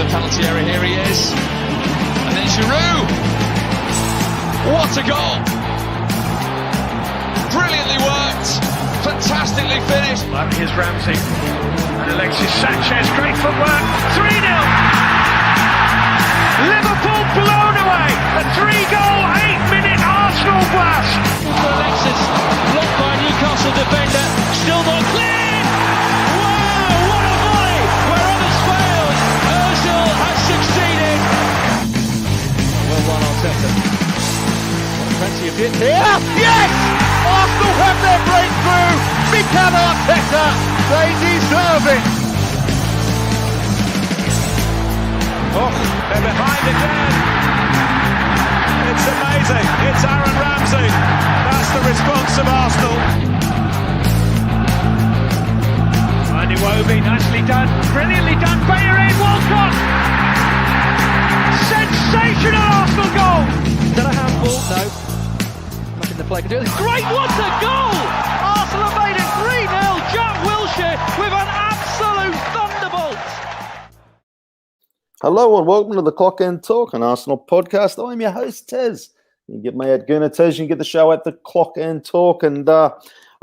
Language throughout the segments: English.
penalty area. Here he is. And then Giroud. What a goal. Brilliantly worked. Fantastically finished. Well, here's Ramsey. And Alexis Sanchez. Great footwork. 3-0. Liverpool blown away. A 3-goal, 8-minute Arsenal blast. For Alexis. Blocked by Newcastle defender. Still not clear. Wow, what a volley. Where others failed. Ozil has succeeded. Well done, Arteta. Plenty of hit here. Yes! Arsenal have their breakthrough. Mikel Arteta. They deserve it. Oh, they're behind again. It's amazing. It's Aaron Ramsey. That's the response of Arsenal. Iwobi, nicely done. Brilliantly done. Bayer in, Walcott. Sensational Arsenal goal. Is that a handball? No. Nothing the play can do. Great, what a goal! Arsenal have made it 3-0. Jack Wilshere with an absolute thunderbolt. Hello and welcome to the Clock End Talk, an Arsenal podcast. I'm your host, Tez. You get me at Gunnar Tez, you can get the show at the Clock End Talk. And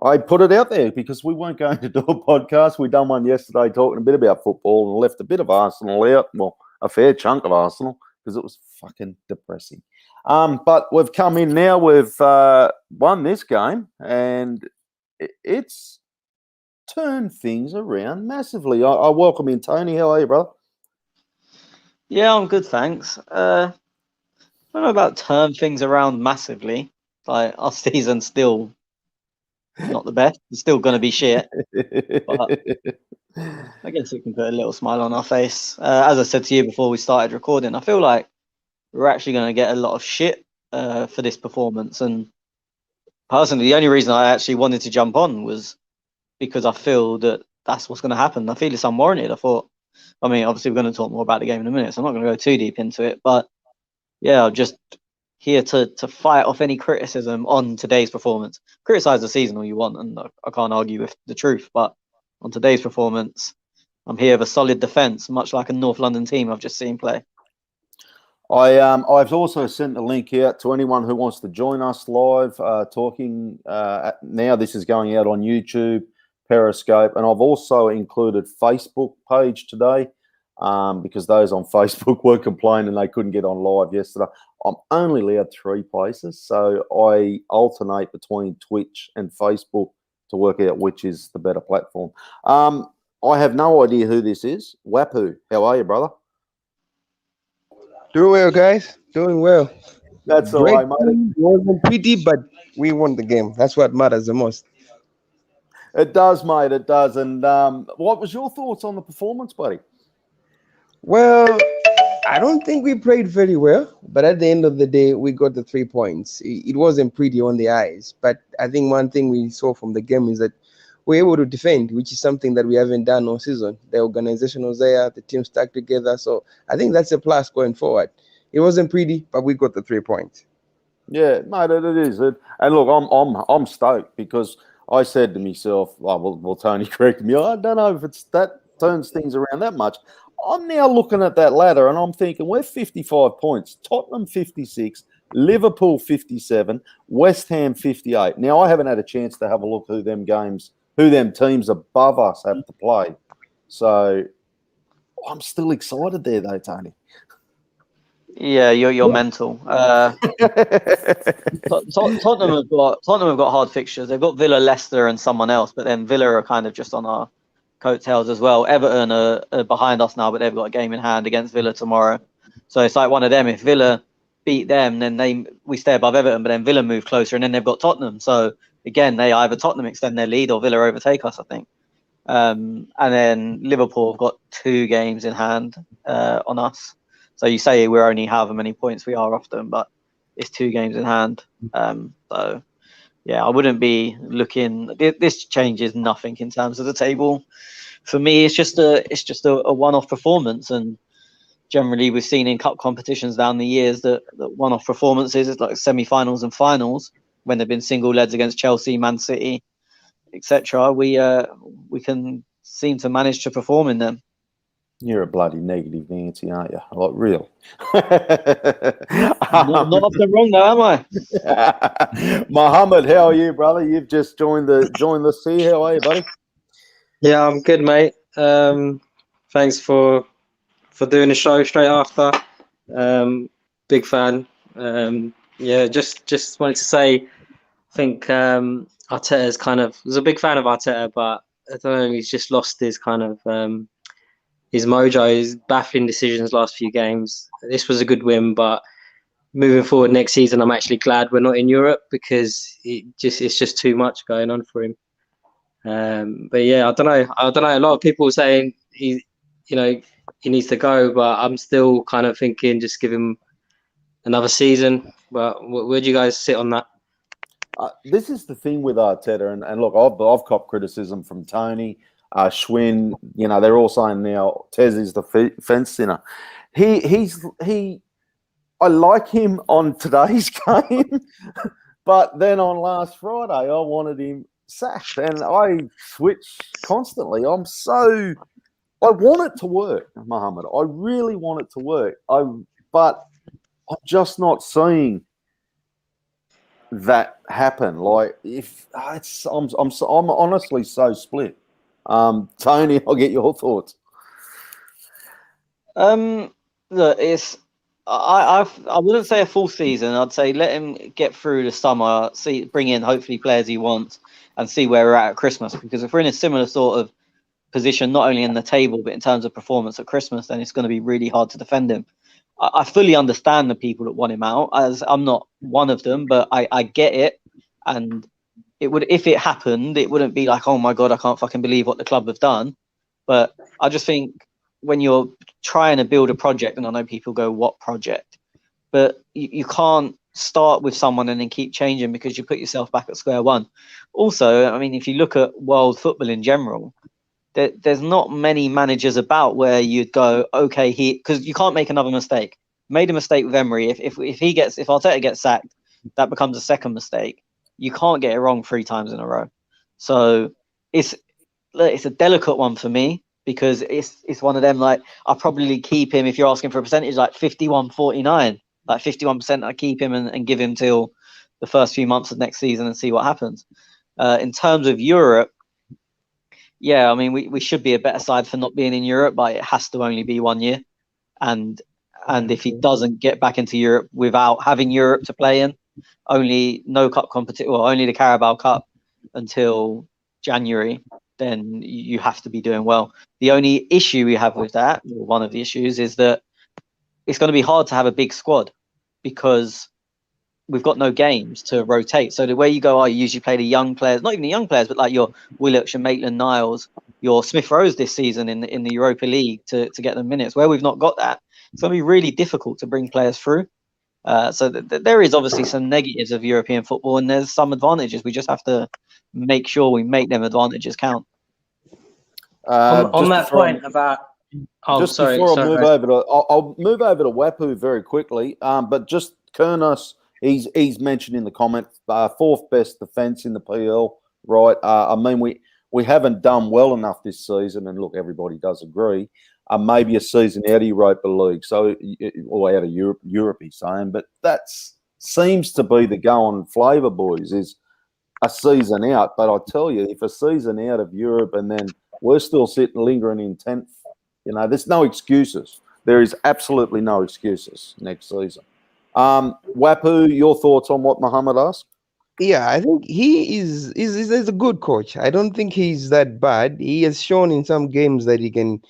I put it out there because we weren't going to do a podcast. We done one yesterday talking a bit about football and left a bit of Arsenal out. Well, a fair chunk of Arsenal because it was fucking depressing. But we've come in now. We've won this game and it's turned things around massively. I welcome in Tony. How are you, brother? Yeah, I'm good, thanks. I don't know about turn things around massively. Like, our season's still not the best. It's still going to be shit. But I guess it can put a little smile on our face. As I said to you before we started recording, I feel like we're actually going to get a lot of shit for this performance. And personally, the only reason I actually wanted to jump on was because I feel that that's what's going to happen. I feel it's unwarranted. I mean, obviously, we're going to talk more about the game in a minute, so I'm not going to go too deep into it. But yeah, I'm just here to fight off any criticism on today's performance. Criticise the season all you want, and I can't argue with the truth. But on today's performance, I'm here with a solid defence, much like a North London team I've just seen play. I've also sent a link out to anyone who wants to join us live talking. Now this is going out on YouTube, Periscope, and I've also included Facebook page today because those on Facebook were complaining they couldn't get on live yesterday. I'm only allowed 3 places, so I alternate between Twitch and Facebook to work out which is the better platform. I have no idea who this is. Wapu, how are you, brother? Doing well, guys. Doing well. That's all right, mate. It wasn't pretty, but we won the game. That's what matters the most. It does, mate. It does. And what was your thoughts on the performance, buddy? Well, I don't think we played very well, but at the end of the day, we got the 3 points. It wasn't pretty on the eyes, but I think one thing we saw from the game is that we're able to defend, which is something that we haven't done all season. The organization was there, the team stuck together, so I think that's a plus going forward. It wasn't pretty, but we got the 3 points. Yeah, mate, it is. And look, I'm stoked because I said to myself, well, Tony corrected me. I don't know if it's that turns things around that much. I'm now looking at that ladder and I'm thinking we're 55 points, Tottenham 56, Liverpool 57, West Ham 58. Now, I haven't had a chance to have a look who them teams above us have to play. So I'm still excited there though, Tony. Yeah, you're mental. Tottenham have got hard fixtures. They've got Villa, Leicester, and someone else, but then Villa are kind of just on our coattails as well. Everton are behind us now, but they've got a game in hand against Villa tomorrow. So it's like one of them. If Villa beat them, then we stay above Everton, but then Villa move closer, and then they've got Tottenham. So again, they either Tottenham extend their lead or Villa overtake us, I think. And then Liverpool have got 2 games in hand on us. So you say we're only however many points we are off them, but it's 2 games in hand. So yeah, I wouldn't be looking. This changes nothing in terms of the table. For me, it's just a one-off performance, and generally we've seen in cup competitions down the years that one-off performances is like semi-finals and finals when they've been single legs against Chelsea, Man City, etc. We can seem to manage to perform in them. You're a bloody negative Nancy, aren't you? Like, real. Not often wrong, though, am I? Mohammed, how are you, brother? You've just joined the sea. How are you, buddy? Yeah, I'm good, mate. Thanks for doing the show straight after. Big fan. Yeah, just wanted to say, I think Arteta's was a big fan of Arteta, but I don't know, he's just lost his his mojo, his baffling decisions last few games. This was a good win, but moving forward next season, I'm actually glad we're not in Europe because it's just too much going on for him. But yeah, I don't know. A lot of people saying he needs to go, but I'm still kind of thinking just give him another season. But where do you guys sit on that? This is the thing with Arteta, and look, I've copped criticism from Tony, Schwinn. You know, they're all saying now Tez is the fence sinner. I like him on today's game, but then on last Friday, I wanted him sacked, and I switch constantly. I want it to work, Mohammed. I really want it to work. But I'm just not seeing that happen. Like, I'm honestly so split. Tony, I'll get your thoughts. Look, I wouldn't say a full season. I'd say let him get through the summer, bring in hopefully players he wants, and see where we're at Christmas. Because if we're in a similar sort of position, not only in the table but in terms of performance at Christmas, then it's going to be really hard to defend him. I fully understand the people that want him out, as I'm not one of them, but I get it. And if it happened, it wouldn't be like, oh my God, I can't fucking believe what the club have done. But I just think when you're trying to build a project, and I know people go, what project? But you can't start with someone and then keep changing because you put yourself back at square one. Also, I mean, if you look at world football in general, there's not many managers about where you'd go, okay, because you can't make another mistake. Made a mistake with Emery. If Arteta gets sacked, that becomes a second mistake. You can't get it wrong 3 times in a row. So it's a delicate one for me because it's one of them, like, I'll probably keep him, if you're asking for a percentage, like 51-49. Like 51% I keep him and give him till the first few months of next season and see what happens. In terms of Europe, yeah, I mean, we should be a better side for not being in Europe, but it has to only be 1 year. And if he doesn't get back into Europe without having Europe to play in, only the Carabao Cup until January, then you have to be doing well. The only issue we have with that, or one of the issues, is that it's going to be hard to have a big squad because we've got no games to rotate. So the way you go, you usually play the young players, not even the young players, but like your Willock, your Maitland-Niles, your Smith-Rowe this season in the Europa League to get them minutes. Where we've not got that, it's going to be really difficult to bring players through. So there is obviously some negatives of European football, and there's some advantages. We just have to make sure we make them advantages count. On that point about... I'll move over to Wapu very quickly. But just Kurnos, he's mentioned in the comment, 4th best defence in the PL, right? I mean, we haven't done well enough this season, and look, everybody does agree. Maybe a season out of Europa League, or out of Europe, he's saying. But that seems to be the going flavour, boys, is a season out. But I tell you, if a season out of Europe and then we're still lingering in 10th, there's no excuses. There is absolutely no excuses next season. Wapu, your thoughts on what Mohammed asked? Yeah, I think he is a good coach. I don't think he's that bad. He has shown in some games that he can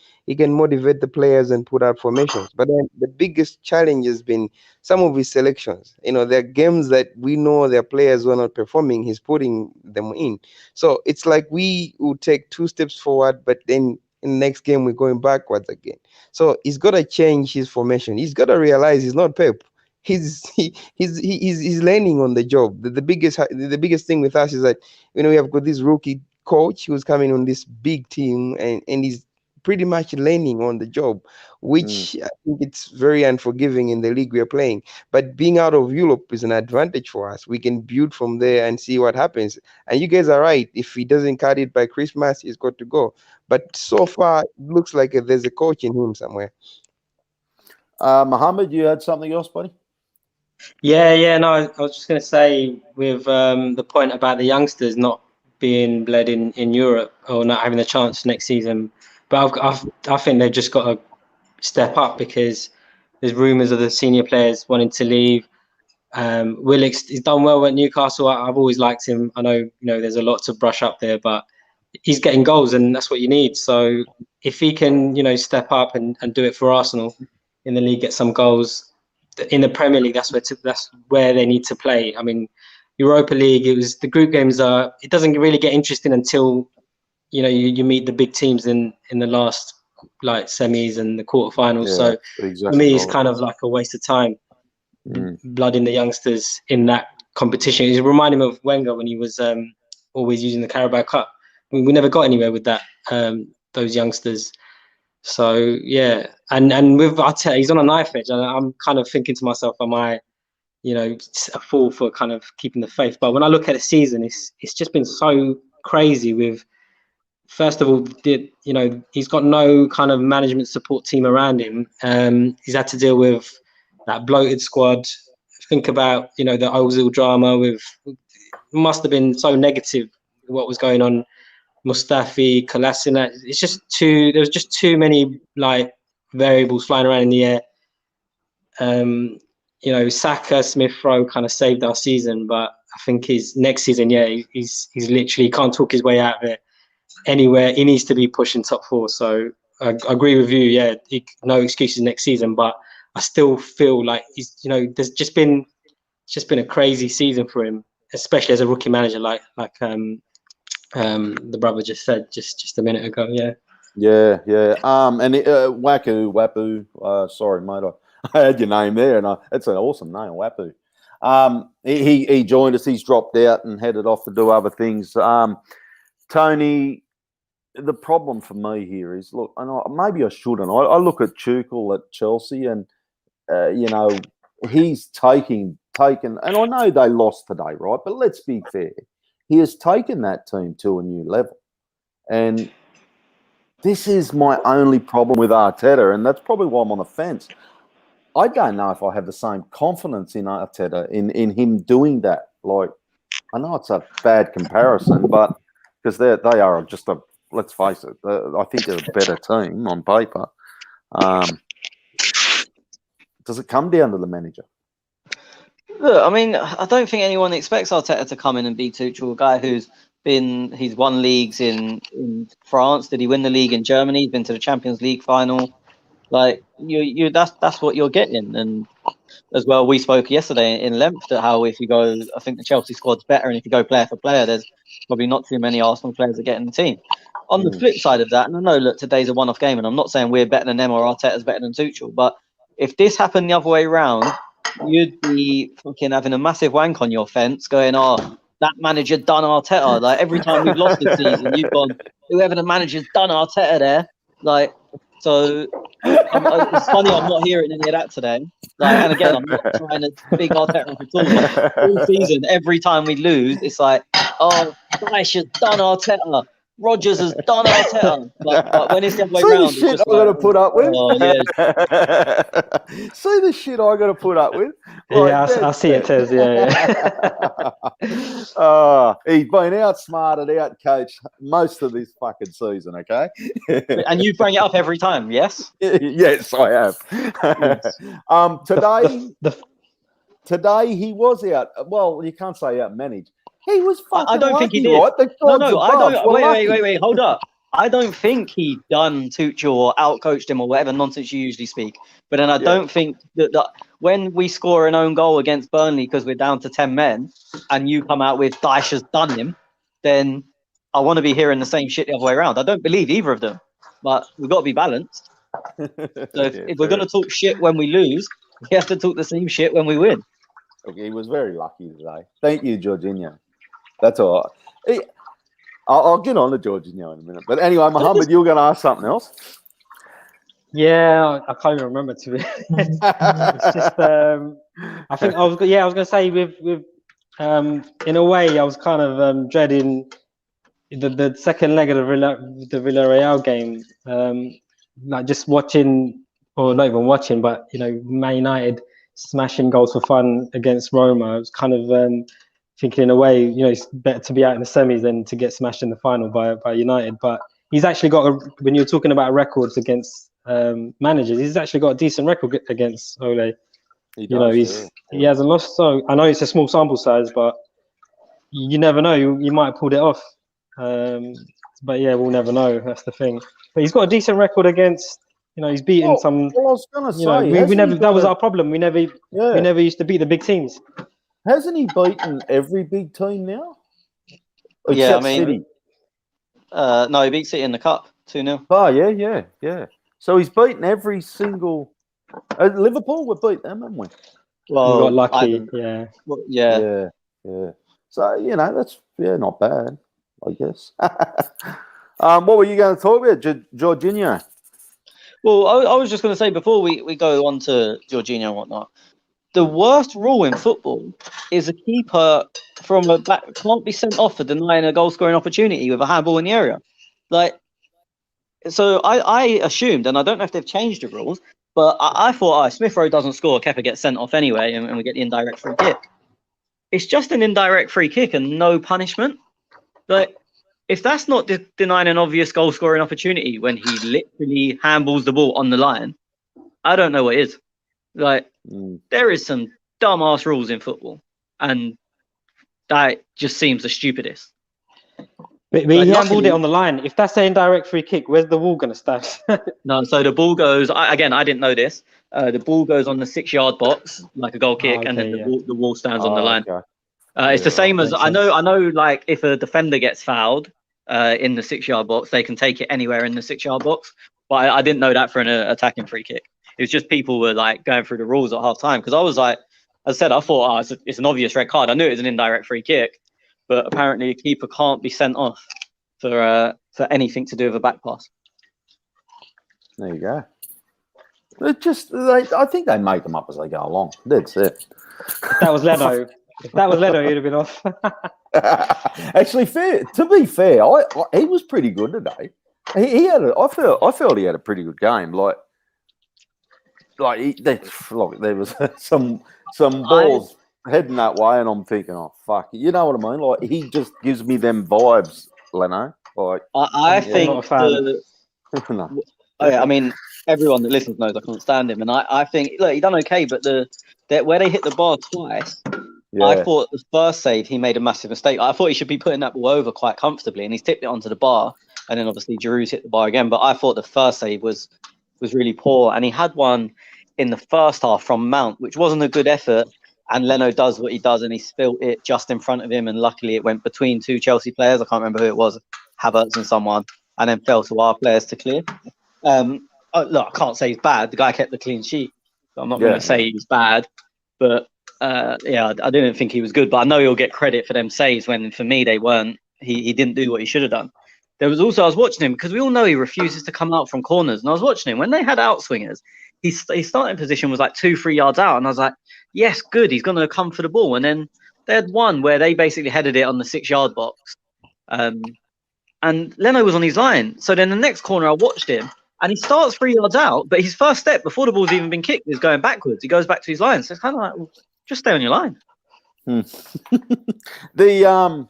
motivate the players and put out formations. But then the biggest challenge has been some of his selections. There are games that we know their players were not performing. He's putting them in. So it's like we will take 2 steps forward, but then in the next game we're going backwards again. So he's got to change his formation. He's got to realize he's not Pep. He's learning on the job. The biggest thing with us is that we have got this rookie coach who's coming on this big team and he's pretty much learning on the job, which I think it's very unforgiving in the league we are playing. But being out of Europe is an advantage for us. We can build from there and see what happens. And you guys are right. If he doesn't cut it by Christmas, he's got to go. But so far, it looks like there's a coach in him somewhere. Mohammed, you had something else, buddy? Yeah. No, I was just going to say with the point about the youngsters not being bled in Europe or not having a chance next season, but I think they've just got to step up because there's rumours of the senior players wanting to leave. Willicks, he's done well at Newcastle. I've always liked him. I know there's a lot to brush up there, but he's getting goals and that's what you need. So if he can step up and do it for Arsenal in the league, get some goals in the Premier League, that's where they need to play. I mean, Europa League, the group games it doesn't really get interesting until you meet the big teams in the last like semis and the quarterfinals. So exactly. For me, it's kind of like a waste of time blooding the youngsters in that competition. It reminded me of Wenger when he was always using the Carabao Cup. We never got anywhere with that, those youngsters. So yeah, and with Arteta, he's on a knife edge, and I'm kind of thinking to myself, am I, a fool for kind of keeping the faith? But when I look at the season, it's just been so crazy. With first of all, he's got no kind of management support team around him. He's had to deal with that bloated squad. Think about the Ozil drama. It must have been so negative what was going on. Mustafi, Kolasinac. There was just too many like variables flying around in the air. Saka, Smith Rowe kind of saved our season, but I think his next season, he's literally can't talk his way out of it anywhere. He needs to be pushing top four. So I agree with you. No excuses next season, but I still feel like he's there's just been a crazy season for him, especially as a rookie manager, like the brother just said just a minute ago. And Wapu. Sorry, mate, I had your name there, and it's an awesome name, Wapu. He joined us. He's dropped out and headed off to do other things. Tony, the problem for me here is, look, and maybe I shouldn't. I look at Tuchel at Chelsea, and he's taken, and I know they lost today, right? But let's be fair. He has taken that team to a new level. And this is my only problem with Arteta, and that's probably why I'm on the fence. I don't know if I have the same confidence in Arteta, in him doing that. Like, I know it's a bad comparison, but because they are just let's face it, I think they're a better team on paper. Does it come down to the manager? Look, I mean, I don't think anyone expects Arteta to come in and be Tuchel, a guy he's won leagues in France. Did he win the league in Germany? He's been to the Champions League final. Like that's what you're getting. And as well, we spoke yesterday in length at how if you go, I think the Chelsea squad's better, and if you go player for player, there's probably not too many Arsenal players that get in the team. On the flip side of that, and I know, look, today's a one-off game, and I'm not saying we're better than them or Arteta's better than Tuchel, but if this happened the other way around, you'd be fucking having a massive wank on your fence going, oh, that manager done Arteta. Like, every time we've lost this season, you've gone, whoever the manager's done Arteta there. Like, so it's funny I'm not hearing any of that today. Like, and again, I'm not trying to big Arteta up at all. All season, every time we lose, it's like, oh, Dyche has done Arteta. Rodgers has done Arteta. But when it's the other way around, see the shit it's just I got to put up with. Oh, yeah. See the shit I got to put up with. I see it as he's been outsmarted, outcoached most of this fucking season. Okay, and you bring it up every time, yes? Yes, I have. Yes. Today he was out. Well, you can't say outmanaged. He was fucking I don't lucky, think he did. Right? No, I don't. Wait, hold up. I don't think he done Tuchel or outcoached him or whatever nonsense you usually speak. But then I don't think that when we score an own goal against Burnley because we're down to 10 men and you come out with Dyche has done him, then I want to be hearing the same shit the other way around. I don't believe either of them, but we've got to be balanced. So if we're going to talk shit when we lose, we have to talk the same shit when we win. Okay, he was very lucky today. Thank you, Jorginho. That's all right. I'll get on to Jorginho in a minute. But anyway, Mohammed, you were going to ask something else. Yeah, I can't even remember to be honest. It's just I think I was going to say with in a way I was kind of dreading the second leg of the Villarreal game, like just watching, or not even watching, but Man United smashing goals for fun against Roma. I was kind of thinking in a way, it's better to be out in the semis than to get smashed in the final by United. But he's actually got when you're talking about records against managers, he's actually got a decent record against Ole. He does, he hasn't lost. So I know it's a small sample size, but you never know. You might have pulled it off. But yeah, we'll never know. That's the thing. But he's got a decent record against. He's beaten some. Well, I was going to say, we never. That was our problem. We never used to beat the big teams. Hasn't he beaten every big team now? Yeah, Except City. No, he beat City in the cup 2-0. Oh yeah. So he's beaten every single. Liverpool, we beat them, haven't we? Well, we got lucky. Yeah. So that's not bad, I guess. What were you going to talk about, Jorginho? Well, I was just going to say before we go on to Jorginho and whatnot, the worst rule in football is a keeper from a back can't be sent off for denying a goal scoring opportunity with a handball in the area. So I assumed, and I don't know if they've changed the rules, but I thought Smith Rowe doesn't score, Kepa gets sent off anyway, and we get the indirect free kick. It's just an indirect free kick and no punishment. If that's not denying an obvious goal scoring opportunity when he literally handballs the ball on the line, I don't know what is. There is some dumb-ass rules in football, and that just seems the stupidest. But he handballed it on the line. If that's an indirect free kick, where's the wall going to stand? No, so the ball goes... I didn't know this. The ball goes on the 6-yard box, like a goal kick, and then the wall stands on the line. Okay. It's the same as... I know, like, if a defender gets fouled in the 6-yard box, they can take it anywhere in the 6-yard box. But I didn't know that for an attacking free kick. It was just people were, like, going through the rules at half-time. Because I was like... As I said, I thought, it's an obvious red card. I knew it was an indirect free kick. But apparently, a keeper can't be sent off for anything to do with a back pass. There you go. I think they make them up as they go along. That's it. If that was Leno, he'd have been off. Actually, to be fair, he was pretty good today. He had. I felt he had a pretty good game. There was some balls heading that way, and I'm thinking, oh fuck, you know what I mean? Like, he just gives me them vibes, Leno. Like, I think. No. I mean, everyone that listens knows I can't stand him, and I think look, he done okay, but where they hit the bar twice, I thought the first save he made a massive mistake. I thought he should be putting that ball over quite comfortably, and he's tipped it onto the bar, and then obviously Giroud's hit the bar again. But I thought the first save was really poor, and he had one in the first half from Mount, which wasn't a good effort. And Leno does what he does, and he spilt it just in front of him, and luckily it went between two Chelsea players. I can't remember who it was, Havertz and someone, and then fell to our players to clear. Look, I can't say he's bad. The guy kept the clean sheet. So I'm not going to say he's bad, but I didn't think he was good. But I know he'll get credit for them saves when, for me, they weren't. He didn't do what he should have done. There was also, I was watching him because we all know he refuses to come out from corners, and I was watching him when they had outswingers. His starting position was like 2-3 yards out, and I was like, yes, good, he's going to come for the ball. And then they had one where they basically headed it on the 6-yard box, and Leno was on his line. So then the next corner, I watched him, and he starts 3 yards out, but his first step before the ball's even been kicked is going backwards. He goes back to his line. So it's kind of like, well, just stay on your line. The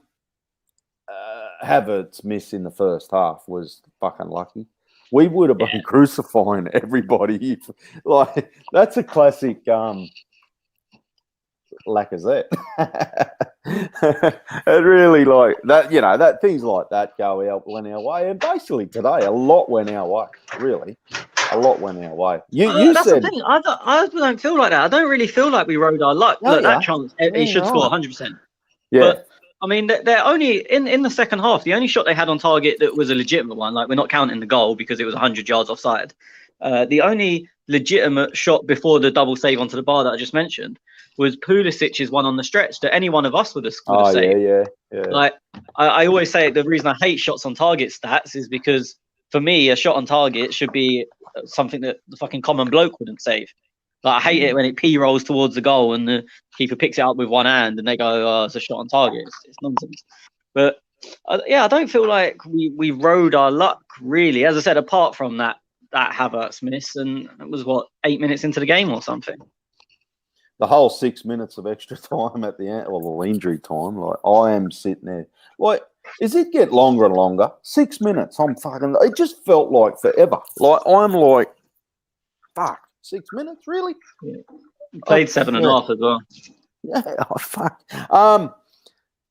Havertz miss in the first half was fucking lucky. We would have been crucifying everybody. Like, that's a classic Lacazette. It really, like that, that things like that went our way. And basically today, a lot went our way. Really, a lot went our way. You that's said, the thing. I don't feel like that. I don't really feel like we rode our luck. Look, that chance, he should score 100%. Yeah. But, I mean, they're only in the second half. The only shot they had on target that was a legitimate one, like we're not counting the goal because it was 100 yards offside. The only legitimate shot before the double save onto the bar that I just mentioned was Pulisic's one on the stretch that any one of us would have saved. Yeah. Like, I always say the reason I hate shots on target stats is because for me, a shot on target should be something that the fucking common bloke wouldn't save. Like, I hate it when it p-rolls towards the goal and the keeper picks it up with one hand and they go, "Oh, it's a shot on target." It's nonsense. But I don't feel like we rode our luck really. As I said, apart from that Havertz miss, and it was 8 minutes into the game or something. The whole 6 minutes of extra time at the end, well, the injury time, like I am sitting there, like, is it get longer and longer? 6 minutes, it just felt like forever. Like, I'm like, fuck, 6 minutes, really? Yeah. Played 7.5 as well. Yeah, fuck.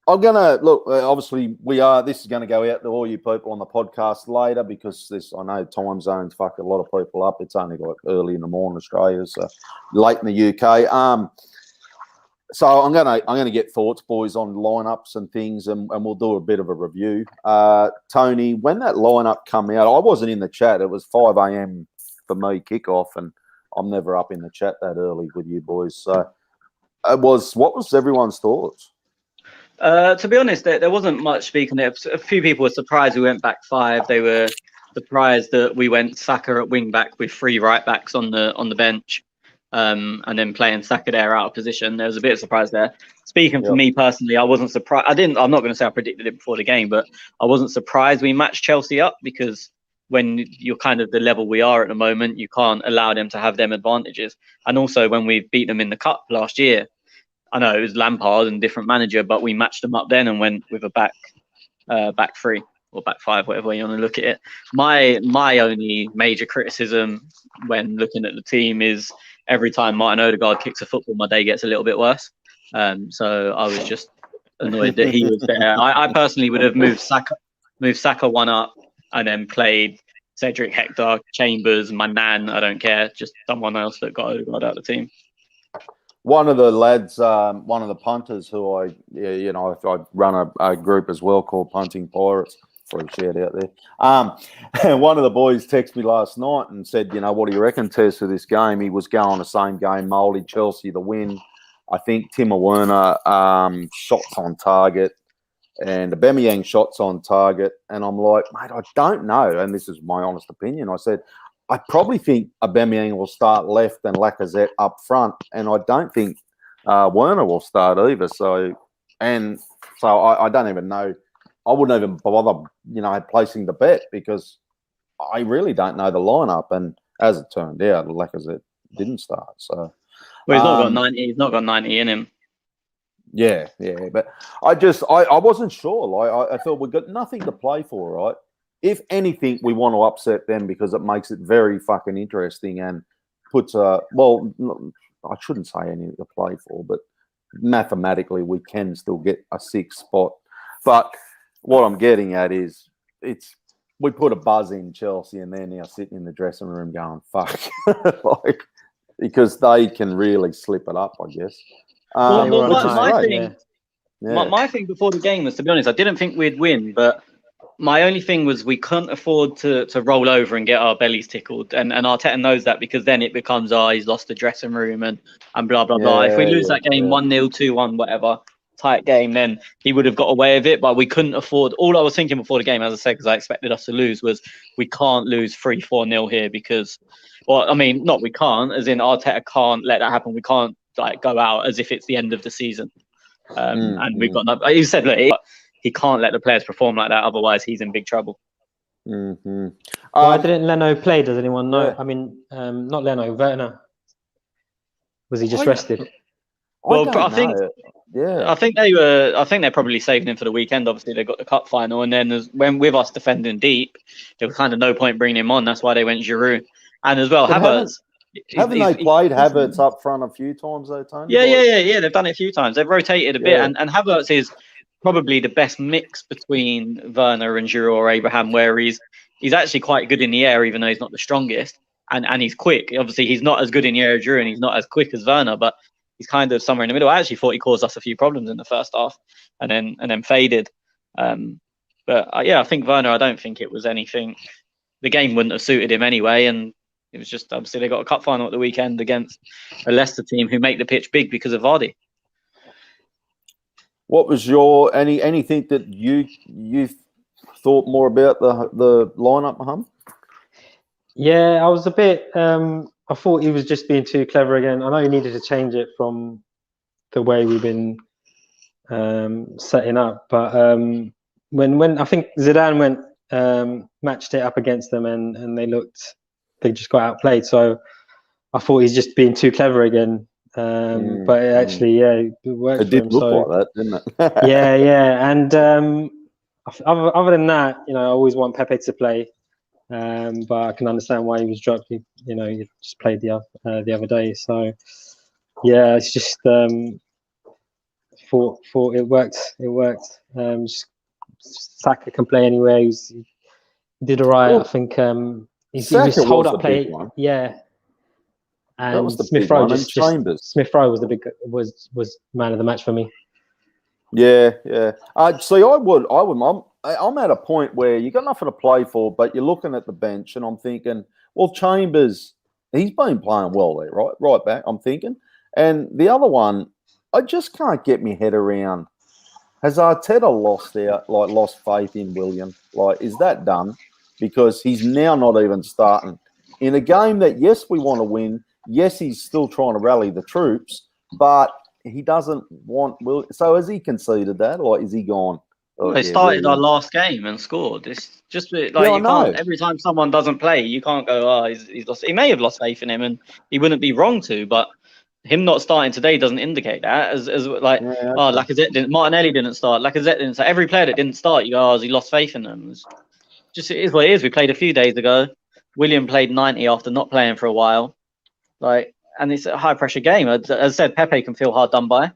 I'm gonna look. Obviously, this is going to go out to all you people on the podcast later because I know time zones fuck a lot of people up. It's only like early in the morning, Australia, so late in the UK. So I'm gonna get thoughts, boys, on lineups and things, and we'll do a bit of a review. Tony, when that lineup come out, I wasn't in the chat. It was 5 a.m. for me kickoff, and I'm never up in the chat that early with you boys. So it was. What was everyone's thoughts? To be honest, there wasn't much speaking there. A few people were surprised we went back 5. They were surprised that we went Saka at wing back with 3 right backs on the bench, and then playing Saka there out of position. There was a bit of surprise there. Speaking for me personally, I wasn't surprised. I'm not going to say I predicted it before the game, but I wasn't surprised we matched Chelsea up because when you're kind of the level we are at the moment, you can't allow them to have them advantages. And also when we beat them in the cup last year, I know it was Lampard and different manager, but we matched them up then and went with a back 3 or back 5, whatever way you want to look at it. My only major criticism when looking at the team is every time Martin Odegaard kicks a football, my day gets a little bit worse. So I was just annoyed that he was there. I personally would have moved Saka 1 up and then played Cedric, Hector, Chambers, my nan. I don't care, just someone else that got Odegaard out of the team. One of the lads, one of the punters who I run a group as well called Punting Pirates. Free shout out there. And one of the boys texted me last night and said, what do you reckon, Tess, for this game? He was going the same game, Mouldy, Chelsea, the win. I think Timo Werner shots on target and Aubameyang shots on target. And I'm like, mate, I don't know. And this is my honest opinion. I said, I probably think Aubameyang will start left and Lacazette up front, and I don't think Werner will start either. So I don't even know. I wouldn't even bother, placing the bet because I really don't know the lineup. And as it turned out, Lacazette didn't start. So he's not got 90. He's not got 90 in him. Yeah. But I wasn't sure. Like I thought we've got nothing to play for, right? If anything, we want to upset them because it makes it very fucking interesting and puts I shouldn't say anything to play for, but mathematically we can still get a 6th spot. But what I'm getting at is we put a buzz in Chelsea and they're now sitting in the dressing room going, fuck, because they can really slip it up, I guess. My thing before the game was, to be honest, I didn't think we'd win, but my only thing was we couldn't afford to roll over and get our bellies tickled. And Arteta knows that because then it becomes, he's lost the dressing room and blah, blah, blah. If we lose that game 1-0, 2-1, whatever, tight game, then he would have got away with it. But we couldn't afford. All I was thinking before the game, as I said, because I expected us to lose, was we can't lose 3-4-0 here because, not we can't, as in Arteta can't let that happen. We can't go out as if it's the end of the season. And we've got no. You said, look, he can't let the players perform like that, otherwise he's in big trouble. Mm-hmm. Why didn't Leno play? Does anyone know? Yeah. I mean, not Leno, Werner. Was he just rested? I think they're probably saving him for the weekend. Obviously, they got the cup final, and then when with us defending deep, there was kind of no point bringing him on. That's why they went Giroud, and as well Havertz. Haven't they played Havertz up front a few times though, Tony? Yeah. They've done it a few times. They've rotated a bit, and Havertz is probably the best mix between Werner and Giroud or Abraham, where he's actually quite good in the air, even though he's not the strongest, and he's quick. Obviously, he's not as good in the air as Giroud, and he's not as quick as Werner, but he's kind of somewhere in the middle. I actually thought he caused us a few problems in the first half, and then faded. I think Werner. I don't think it was anything. The game wouldn't have suited him anyway, and it was just obviously they got a cup final at the weekend against a Leicester team who make the pitch big because of Vardy. What was your anything that you thought more about the lineup, Mohammed? Yeah, I was a bit. I thought he was just being too clever again. I know he needed to change it from the way we've been setting up, but when I think Zidane went matched it up against them and they just got outplayed. So I thought he's just being too clever again. But actually, it worked It for him. did look like that, didn't it? yeah. And other than that, I always want Pepe to play. But I can understand why he was dropped. He just played the other day. So yeah, it's just thought it worked. It worked. Saka can play anywhere. He did all right. I think his hold up play. Yeah. And that was the Smith Rowe Chambers. Smith Rowe was the big was man of the match for me. Yeah. See, I'm at a point where you got nothing to play for, but you're looking at the bench, and I'm thinking, well, Chambers, he's been playing well there, right back. I'm thinking, and the other one, I just can't get my head around. Has Arteta lost faith in Willian? Like, is that done? Because he's now not even starting in a game that, yes, we want to win. Yes, he's still trying to rally the troops, but he doesn't want Will. So has he conceded that, or is he gone? They started our last game and scored. It's just like you can't. Every time someone doesn't play, you can't go, "Oh, he's lost." He may have lost faith in him, and he wouldn't be wrong to. But him not starting today doesn't indicate that. Lacazette didn't. Martinelli didn't start. Lacazette didn't. So every player that didn't start, you go, "Oh, has he lost faith in them?" It is what it is. We played a few days ago. Willian played 90 after not playing for a while. And it's a high pressure game. As I said, Pepe can feel hard done by,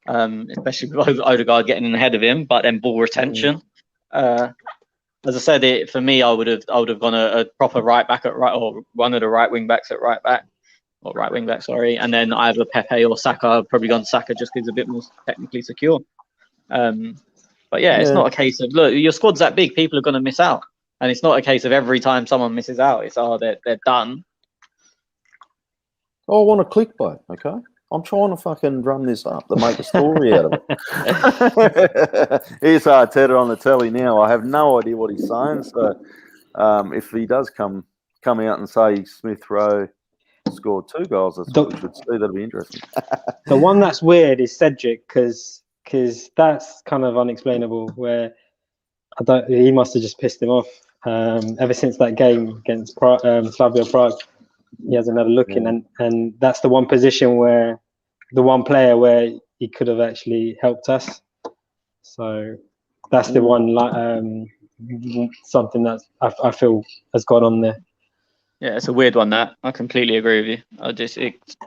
especially with Odegaard getting in ahead of him. But then ball retention. As I said, for me, I would have gone a proper right back at right, or one of the right wing backs at right back, or right wing back, sorry. And then either Pepe or Saka. I've probably gone Saka just because he's a bit more technically secure. But it's not a case of, look, your squad's that big, people are going to miss out. And it's not a case of every time someone misses out, it's, they're done. I want a clickbait, okay? I'm trying to fucking run this up to make a story out of it. Here's Arteta on the telly now. I have no idea what he's saying. So if he does come out and say Smith Rowe scored 2 goals, that's what we should see. That'll be interesting. The one that's weird is Cedric, because that's kind of unexplainable. Where he must have just pissed him off. Ever since that game against Slavia Prague, he hasn't had a look in, and that's the one position where the one player where he could have actually helped us. So that's the one something that I feel has gone on there. Yeah, it's a weird one. That I completely agree with you. It's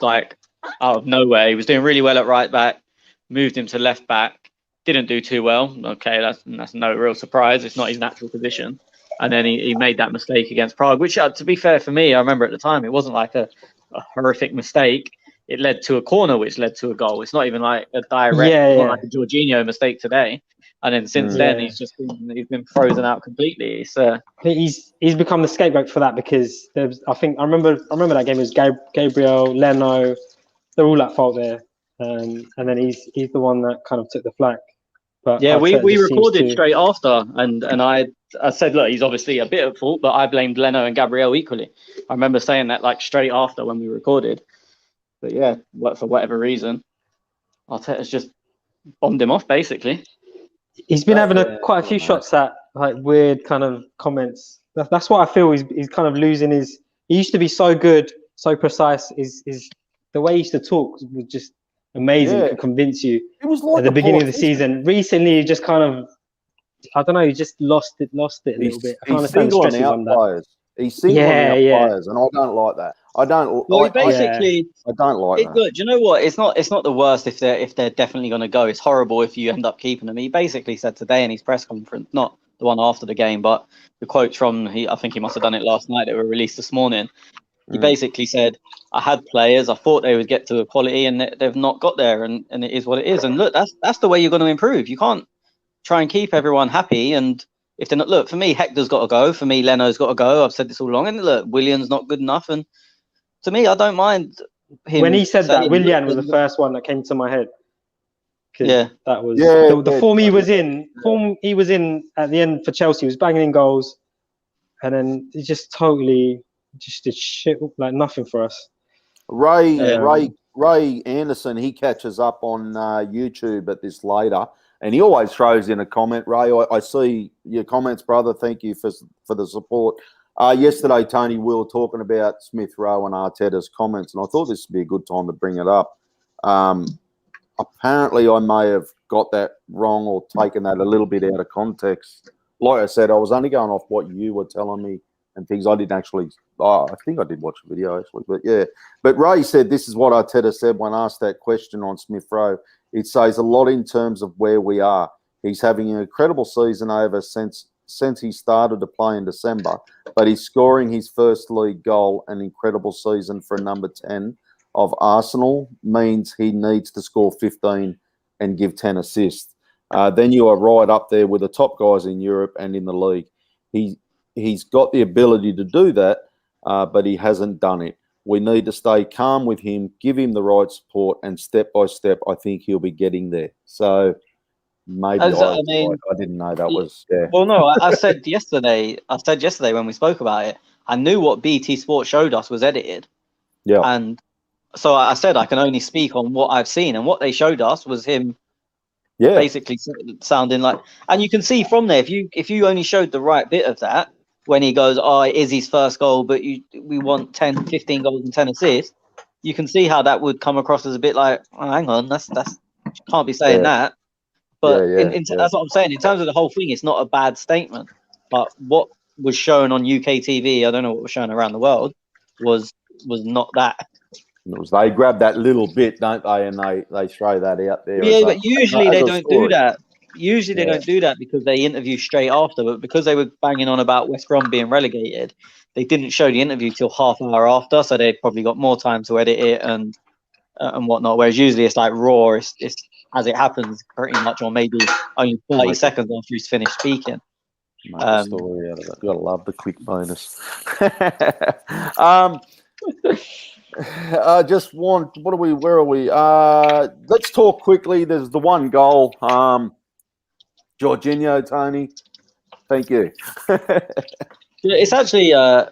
like out of nowhere, he was doing really well at right back, moved him to left back, didn't do too well. Okay, that's no real surprise. It's not his natural position. And then he made that mistake against Prague, which, to be fair for me, I remember at the time, it wasn't like a horrific mistake. It led to a corner, which led to a goal. It's not even like a direct, not like a Jorginho mistake today. And then since then, he's been frozen out completely. He's become the scapegoat for that, because I remember that game. It was Gabriel, Leno, they're all at fault there, and then he's the one that kind of took the flak. But yeah, we recorded straight after, and I said, look, he's obviously a bit at fault, but I blamed Leno and Gabriel equally. I remember saying that like straight after when we recorded. But yeah, for whatever reason, Arteta's just bombed him off basically. He's been having quite a few shots at like weird kind of comments. That's what I feel. He's kind of losing his. He used to be so good, so precise. Is the way he used to talk was just amazing. Could convince you. It was like at the beginning of the season. Recently, he just kind of, I don't know. He just lost it a little bit. I can't understand the stresses on that. He's singling out players, and I don't like that. I don't. Well, I don't like that. Look, do you know what? It's not the worst if they're definitely going to go. It's horrible if you end up keeping them. He basically said today in his press conference, not the one after the game, but the quotes from I think he must have done it last night that were released this morning. He basically said, I had players, I thought they would get to equality, and they've not got there, and it is what it is. And look, that's the way you're going to improve. You can't try and keep everyone happy. And if they're not, look, for me, Hector's got to go. For me, Leno's got to go. I've said this all along. And look, Willian's not good enough. And to me, I don't mind him. When he said that, Willian was the first one that came to my head. 'Cause Yeah. that was Yeah, the form he was in. Form he was in at the end for Chelsea, was banging in goals, and then he just totally just did shit like nothing for us. Ray Anderson, he catches up on YouTube at this later, and he always throws in a comment. Ray, I see your comments, brother. Thank you for the support. Yesterday, Tony, we were talking about Smith Rowe and Arteta's comments, and I thought this would be a good time to bring it up. Apparently, I may have got that wrong or taken that a little bit out of context. Like I said, I was only going off what you were telling me and things. I didn't actually. I think I did watch the video actually, but yeah. But Ray said this is what Arteta said when asked that question on Smith Rowe. It says a lot in terms of where we are. He's having an incredible season over since he started to play in December, but he's scoring his first league goal. An incredible season for number 10 of Arsenal means he needs to score 15 and give 10 assists. Then you are right up there with the top guys in Europe and in the league. He's got the ability to do that, but he hasn't done it. We need to stay calm with him, give him the right support, and step by step, I think he'll be getting there. So maybe I didn't know that was. Yeah. Well, no, I said yesterday. When we spoke about it, I knew what BT Sport showed us was edited. Yeah. And so I said I can only speak on what I've seen, and what they showed us was him. Yeah. Basically sounding like, and you can see from there if you only showed the right bit of that when he goes, it is his first goal, but we want 10, 15 goals and 10 assists. You can see how that would come across as a bit like, hang on, that's can't be saying that. But that's what I'm saying. In terms of the whole thing, it's not a bad statement. But what was shown on UK TV, I don't know what was shown around the world, was not that. They grab that little bit, don't they, and they throw that out there. Yeah, but usually they don't do that. Usually they don't do that because they interview straight after. But because they were banging on about West Brom being relegated, they didn't show the interview till half an hour after, so they probably got more time to edit it and whatnot. Whereas usually it's like raw, it's as it happens pretty much, or maybe only 30 seconds after he's finished speaking. Make a story out of it. You gotta love the quick bonus. Where are we? Let's talk quickly. There's the one goal. Jorginho, Tony. Thank you. It's actually, I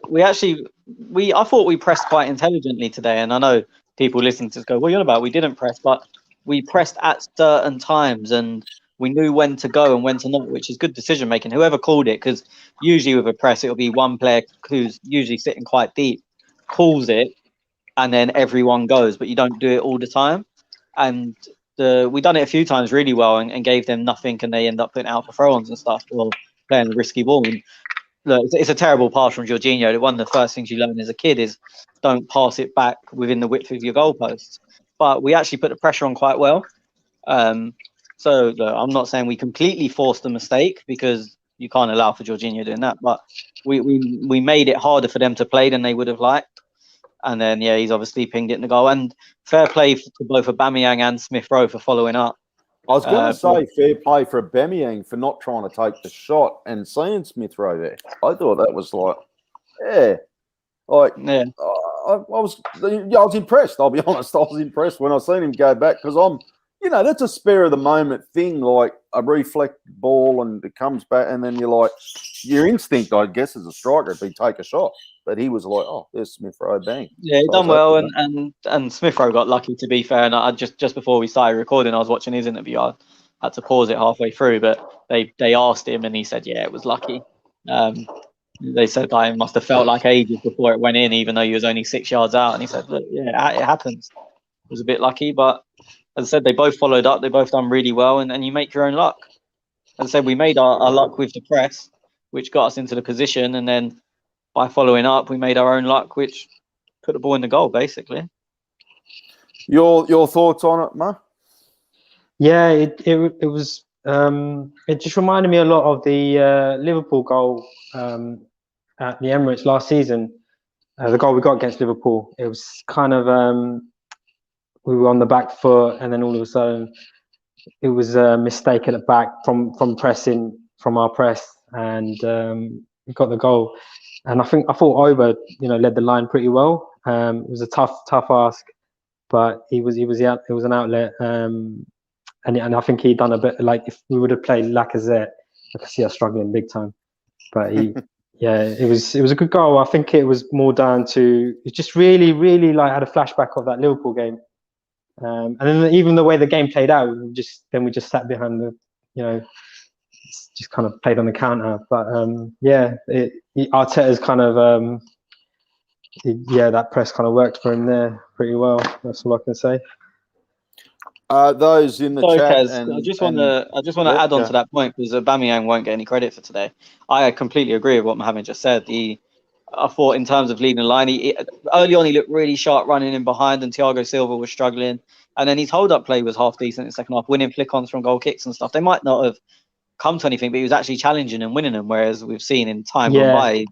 thought we pressed quite intelligently today, and I know people listening to this go, "What are you on about? We didn't press," but we pressed at certain times, and we knew when to go and when to not, which is good decision making. Whoever called it, because usually with a press, it'll be one player who's usually sitting quite deep, calls it, and then everyone goes, but you don't do it all the time. And we done it a few times really well and gave them nothing, and they end up putting out for throw-ons and stuff or playing a risky ball. And look, it's a terrible pass from Jorginho. One of the first things you learn as a kid is don't pass it back within the width of your goalposts. But we actually put the pressure on quite well. So look, I'm not saying we completely forced a mistake, because you can't allow for Jorginho doing that. But we made it harder for them to play than they would have liked. And then, he's obviously pinged it in the goal. And fair play to both Aubameyang and Smith Rowe for following up. I was going to say fair play for Aubameyang for not trying to take the shot and seeing Smith Rowe there. I thought that was I was impressed. I'll be honest. I was impressed when I seen him go back, because that's a spare of the moment thing, like a reflect ball and it comes back, and then you're like, your instinct, I guess, as a striker, would be take a shot. But he was like, there's Smith Rowe, bang. Yeah, he done well, and Smith Rowe got lucky, to be fair. And I just before we started recording, I was watching his interview. I had to pause it halfway through, but they asked him, and he said, yeah, it was lucky. They said it must have felt like ages before it went in, even though he was only 6 yards out. And he said, look, yeah, it happens. It was a bit lucky, but as I said, they both followed up. They both done really well, and you make your own luck. As I said, we made our luck with the press, which got us into the position, and then by following up, we made our own luck, which put the ball in the goal, basically. Your thoughts on it, Ma? Yeah, it was. It just reminded me a lot of the Liverpool goal at the Emirates last season. The goal we got against Liverpool. It was kind of we were on the back foot, and then all of a sudden, it was a mistake at the back from pressing from our press, and we got the goal. And I thought Oba, led the line pretty well. It was a tough ask, but it was an outlet. and I think he done a bit like if we would have played Lacazette, I could see us struggling big time. But he, yeah, it was a good goal. I think it was more down to it just really like had a flashback of that Liverpool game, and then even the way the game played out, we just sat behind the, just kind of played on the counter. But Arteta's kind of that press kind of worked for him there pretty well. That's all I can say. Those in the chat, Kez, I just want to add on to that point, because Aubameyang won't get any credit for today. I completely agree with what Mohammed just said. I thought in terms of leading the line, early on he looked really sharp running in behind, and Thiago Silva was struggling. And then his hold-up play was half decent in the second half, winning flick-ons from goal kicks and stuff. They might not have come to anything, but he was actually challenging and winning them. Whereas we've seen in time gone by,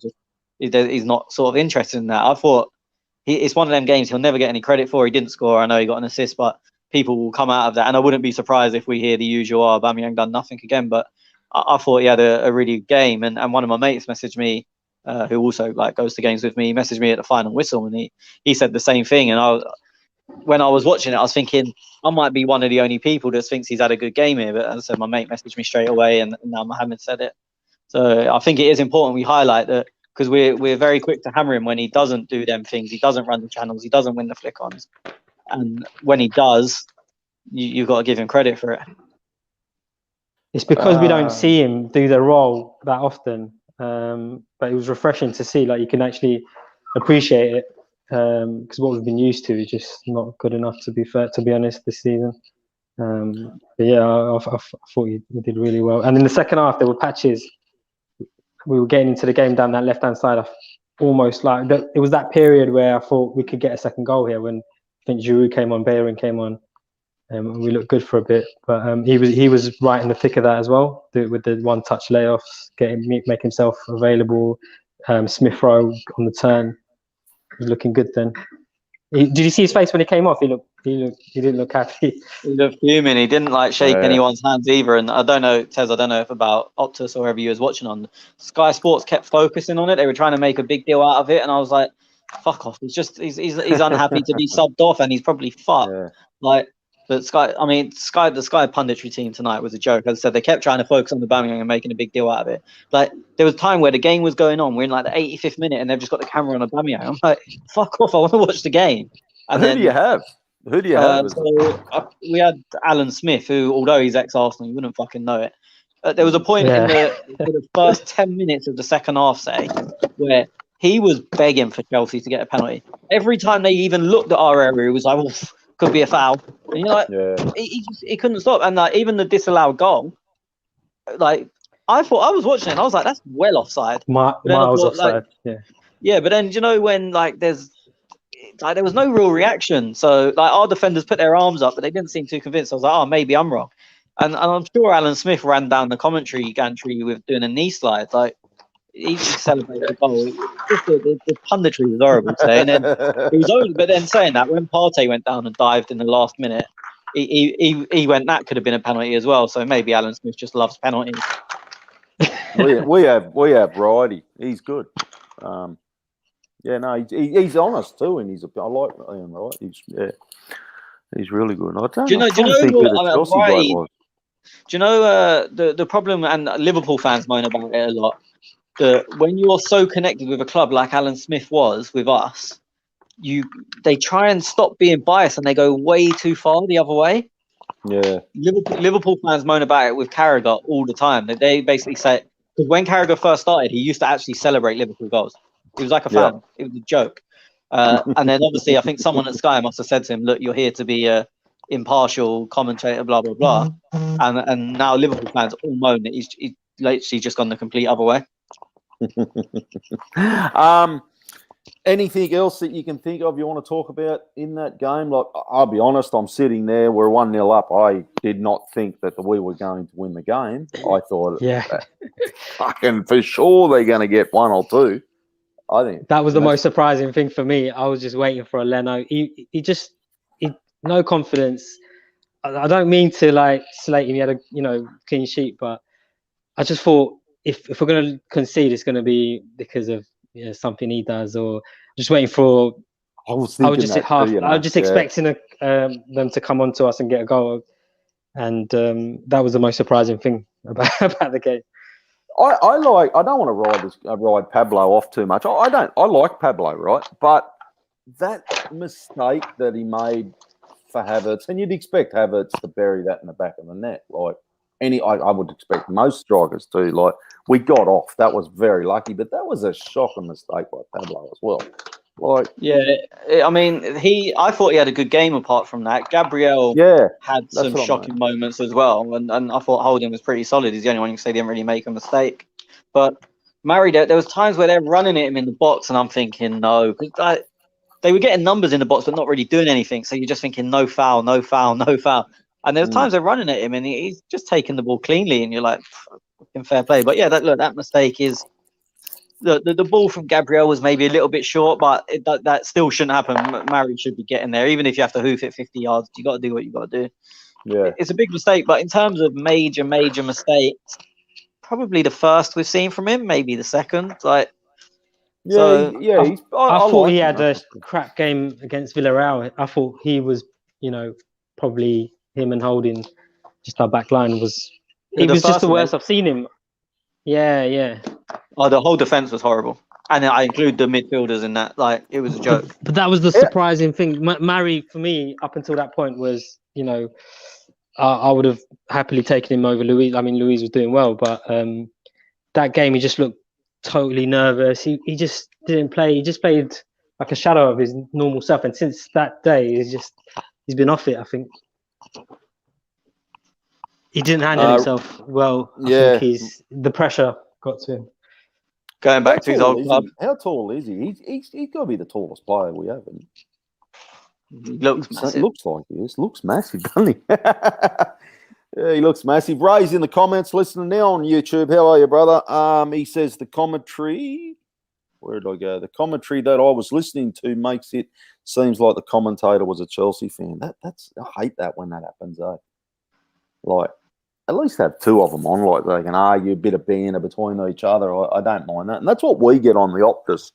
he's not sort of interested in that. I thought it's one of them games he'll never get any credit for. He didn't score. I know he got an assist, but people will come out of that, and I wouldn't be surprised if we hear the usual, Aubameyang done nothing again. But I thought he had a really good game, and one of my mates messaged me, who also goes to games with me, messaged me at the final whistle, and he said the same thing. And when I was watching it, I was thinking I might be one of the only people that thinks he's had a good game here. But as I said, my mate messaged me straight away, and now Mohammed said it. So I think it is important we highlight that, because we're very quick to hammer him when he doesn't do them things. He doesn't run the channels. He doesn't win the flick-ons. And when he does, you've got to give him credit for it. It's because we don't see him do the role that often. But it was refreshing to see, you can actually appreciate it, because what we've been used to is just not good enough, to be honest, this season. But yeah, I thought he did really well. And in the second half, there were patches. We were getting into the game down that left-hand side. Almost it was that period where I thought we could get a second goal here, when I think Giroud came on, Bellerin came on, and we looked good for a bit. But he was right in the thick of that as well, with the one-touch layoffs, make himself available. Smith Rowe on the turn, he was looking good then. Did you see his face when he came off? He didn't look happy. He looked fuming. He didn't shake anyone's hands either. And I don't know, Tez, I don't know if about Optus or whoever you was watching on. Sky Sports kept focusing on it. They were trying to make a big deal out of it, and I was like, fuck off. He's unhappy to be subbed off, and he's probably fucked. Yeah. But the Sky punditry team tonight was a joke. As I said, they kept trying to focus on the Aubameyang and making a big deal out of it. There was a time where the game was going on. We're in the 85th minute, and they've just got the camera on Aubameyang. I'm like, fuck off! I want to watch the game. And who do you have? Who do you have? We had Alan Smith, who, although he's ex-Arsenal, you wouldn't fucking know it. There was a point in the first 10 minutes of the second half, where he was begging for Chelsea to get a penalty. Every time they even looked at our area, he was like, well, could be a foul. And he couldn't stop. And even the disallowed goal, I thought, I was watching it and I was like, that's well offside. Miles offside. Yeah, but then when there was no real reaction. So our defenders put their arms up, but they didn't seem too convinced. I was like, oh, maybe I'm wrong. And I'm sure Alan Smith ran down the commentary gantry with doing a knee slide. He celebrated the goal. The punditry was horrible today. And then but then saying that, when Partey went down and dived in the last minute, he went, that could have been a penalty as well. So maybe Alan Smith just loves penalties. we have variety. He's good. He's honest too, and I like him. Right? He's really good. Do you know the problem, and Liverpool fans moan about it a lot, that when you're so connected with a club like Alan Smith was with us, they try and stop being biased and they go way too far the other way. Yeah. Liverpool fans moan about it with Carragher all the time. They basically say, because when Carragher first started, he used to actually celebrate Liverpool goals. He was like a fan. Yeah. It was a joke. And then obviously I think someone at Sky must have said to him, look, you're here to be a impartial commentator, blah, blah, blah. And now Liverpool fans all moan that he's literally just gone the complete other way. Anything else that you can think of you want to talk about in that game? I'll be honest, I'm sitting there, we're 1-0 up. I did not think that we were going to win the game. I thought, fucking for sure they're going to get one or two. I think that was the most surprising thing for me. I was just waiting for a Leno. He no confidence. I don't mean to slate him. He had a clean sheet, but I just thought if we're going to concede, it's going to be because of something he does, or just waiting for. I was just expecting them to come onto us and get a goal, and that was the most surprising thing about the game. I don't want to ride Pablo off too much. I don't. I like Pablo, right? But that mistake that he made for Havertz, and you'd expect Havertz to bury that in the back of the net, like I would expect most strikers to. Like, we got off. That was very lucky, but that was a shocking mistake by Pablo as well. Like, Yeah, I mean, I thought he had a good game apart from that. Gabriel had some shocking moments as well, and I thought Holding was pretty solid. He's the only one who can say he didn't really make a mistake. But Murray, there was times where they're running at him in the box, and I'm thinking, no, because they were getting numbers in the box but not really doing anything. So you're just thinking, no foul, no foul, no foul. And there's times they're running at him, and he's just taking the ball cleanly, and you're like, fucking fair play. But yeah, that mistake is. The ball from Gabriel was maybe a little bit short, but that still shouldn't happen. Murray should be getting there, even if you have to hoof it 50 yards. You got to do what you got to do. Yeah, it's a big mistake, but in terms of major mistakes, probably the first we've seen from him, maybe the second. Like, I thought he had a crap game against Villarreal. I thought he was, probably him and Holding, just our back line was. He was just the worst I've seen him. Yeah. Oh, the whole defense was horrible, and I include the midfielders in that. Like, it was a joke. But that was the surprising thing. Murray, for me, up until that point, was I would have happily taken him over Luis. I mean, Luis was doing well, but that game he just looked totally nervous. He just didn't play. He just played like a shadow of his normal self. And since that day, he's been off it. I think he didn't handle himself well. I think the pressure got to him. Going back to his old club. How tall is he? He's got to be the tallest player we have. He looks massive. It looks like he is. Looks massive, doesn't he? Yeah, he looks massive. Ray's in the comments listening now on YouTube. How are you, brother? He says the commentary. Where did I go? The commentary that I was listening to makes it seems like the commentator was a Chelsea fan. That's I hate that when that happens, eh? Like, at least have two of them on, like they can argue a bit of banter between each other. I don't mind that. And that's what we get on the Optus.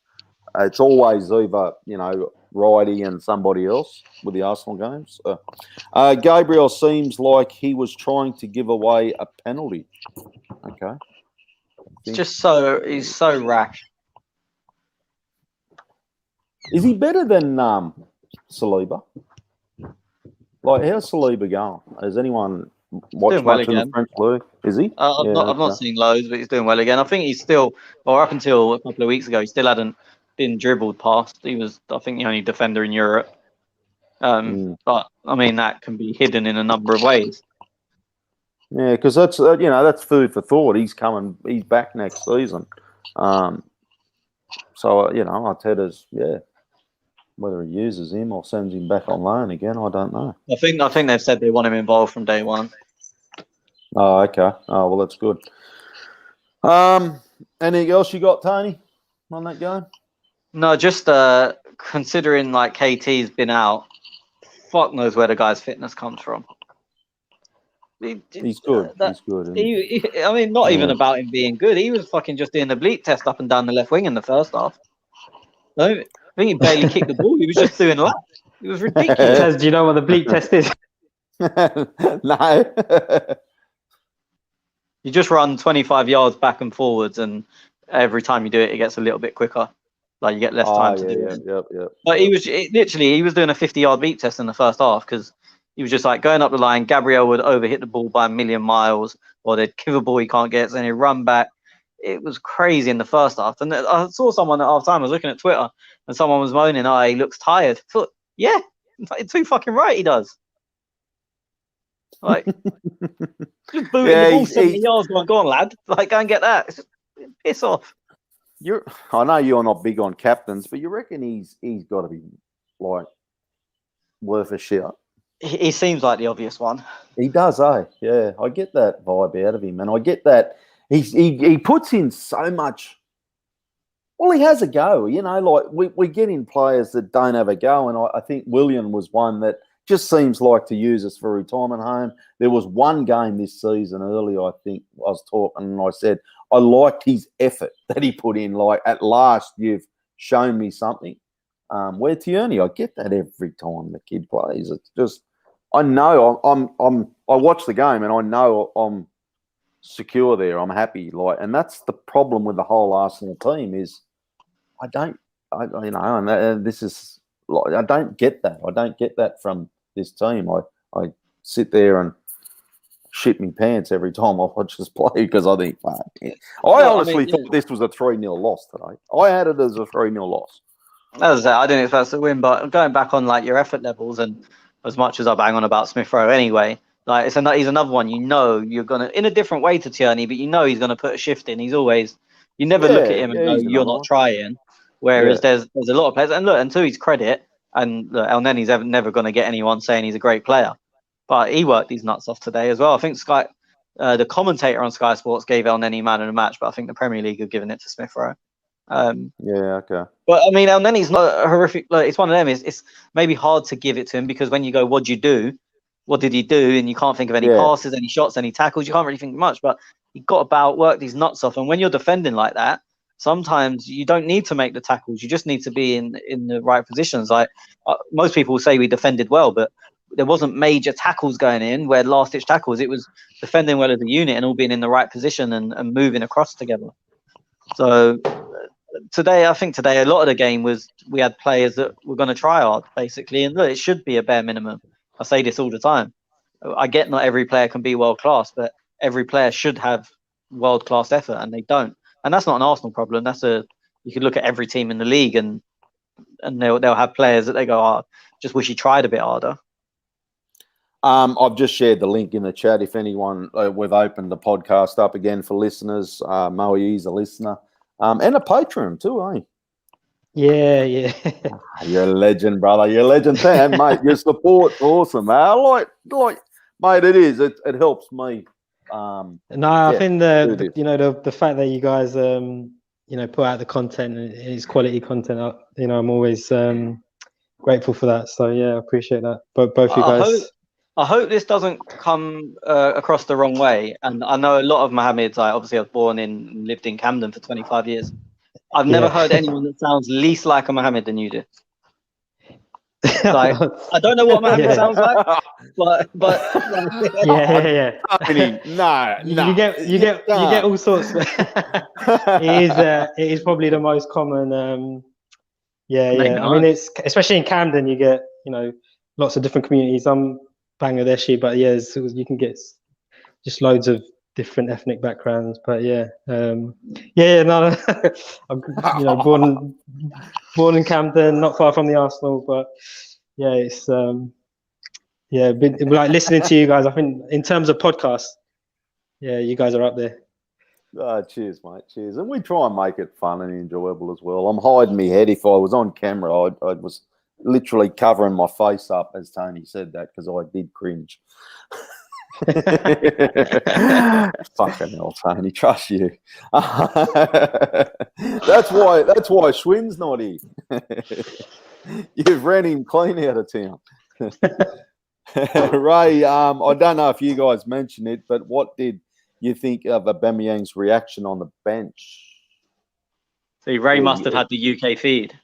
It's always either, Righty and somebody else with the Arsenal games. Gabriel seems like he was trying to give away a penalty. Okay. He's so rash. Is he better than Saliba? Like, how's Saliba going? Has anyone watched much in the French league? Is he? I've not seen loads, but he's doing well again. I think he's still, or up until a couple of weeks ago, he still hadn't been dribbled past. He was, I think, the only defender in Europe. But I mean, that can be hidden in a number of ways. Yeah, because that's that's food for thought. He's back next season. So Arteta's whether he uses him or sends him back on loan again, I don't know. I think they've said they want him involved from day one. Oh, okay. Oh, well, that's good. Anything else you got, Tony, on that game? No, just considering like KT's been out, fuck knows where the guy's fitness comes from. He's good. He's good. Not even about him being good. He was fucking just doing the bleep test up and down the left wing in the first half. No, I think he barely kicked the ball. He was just doing laps. It was ridiculous. Do you know what the bleep test is? No. You just run 25 yards back and forwards, and every time you do it, it gets a little bit quicker. Like, you get less time to do it. Yep. But he was doing a 50-yard beat test in the first half, because he was just like going up the line. Gabriel would overhit the ball by a million miles, or they'd give a ball he can't get, so then he'd run back. It was crazy in the first half. And I saw someone at half time, I was looking at Twitter, and someone was moaning, he looks tired. I thought, yeah, too fucking right he does. Like, just booting the ball 70 yards, going, go on, lad. Like, go and get that. Just piss off. I know you're not big on captains, but you reckon he's got to be, like, worth a shit? He seems like the obvious one. He does, eh? Yeah, I get that vibe out of him, and I get that he puts in so much. Well, he has a go, like we get in players that don't have a go, and I think Willian was one that just seems like to use us for retirement home. There was one game this season early, I think I was talking, and I said I liked his effort that he put in. Like, at last, you've shown me something. Where Tierney, I get that every time the kid plays. It's just, I know I watch the game and I know I'm secure there. I'm happy, and that's the problem with the whole Arsenal team is I don't get that. I don't get that from this team. I sit there and shit me pants every time I watch this play because I think, fuck. Yeah. I honestly thought this was a 3-0 loss today. I had it as a 3-0 loss. As I said, I didn't expect us to win, but going back on like your effort levels, and as much as I bang on about Smith Rowe anyway, like he's another one. You know, you're gonna in a different way to Tierney, but you know he's gonna put a shift in. He's always you never look at him and know you're not trying. Whereas there's a lot of players, and look, and to his credit, and look, El Nenny's never going to get anyone saying he's a great player, but he worked his nuts off today as well. I think Sky, the commentator on Sky Sports gave El Nenny man of the match, but I think the Premier League have given it to Smith Rowe. Okay. But I mean, El Nenny's not a horrific. Like, it's one of them. It's maybe hard to give it to him because when you go, what'd you do? What did he do? And you can't think of any passes, any shots, any tackles. You can't really think much. But he got about, worked his nuts off. And when you're defending like that, sometimes you don't need to make the tackles. You just need to be in the right positions. Like most people will say we defended well, but there wasn't major tackles going in where last-ditch tackles. It was defending well as a unit and all being in the right position and moving across together. So I think today a lot of the game was we had players that were going to try hard, basically. And look, it should be a bare minimum. I say this all the time. I get not every player can be world-class, but every player should have world-class effort, and they don't. And that's not an Arsenal problem. You could look at every team in the league, and they'll have players that they go, just wish he tried a bit harder. I've just shared the link in the chat. If anyone, we've opened the podcast up again for listeners. Moe's a listener, and a Patreon too, eh? Yeah. You're a legend, brother. You're a legend, fan, mate. Your support's awesome, man. I like, mate. It is. It helps me. I think the fact that you guys put out the content and it's quality content. I'm always grateful for that. So yeah, I appreciate that. But both you guys. I hope this doesn't come across the wrong way. And I know a lot of Mohammeds. I was born and lived in Camden for 25 years. I've never heard anyone that sounds least like a Mohammed than you do. Like, I don't know what Mohammed sounds like, but yeah. No. You get all sorts. It is probably the most common. I mean, it's especially in Camden. You get lots of different communities. I'm Bangladeshi, but you can get just loads of different ethnic backgrounds. But I'm born in Camden, not far from the Arsenal, but it's like listening to you guys. I think in terms of podcasts, you guys are up there. Cheers, mate. Cheers. And we try and make it fun and enjoyable as well. I'm hiding my head. If I was on camera, I was literally covering my face up as Tony said that because I did cringe. Fucking hell, Tony, trust you. That's why Schwinn's not here. You've ran him clean out of town. Ray, I don't know if you guys mentioned it, but what did you think of Aubameyang's reaction on the bench? See, Ray must have had the UK feed.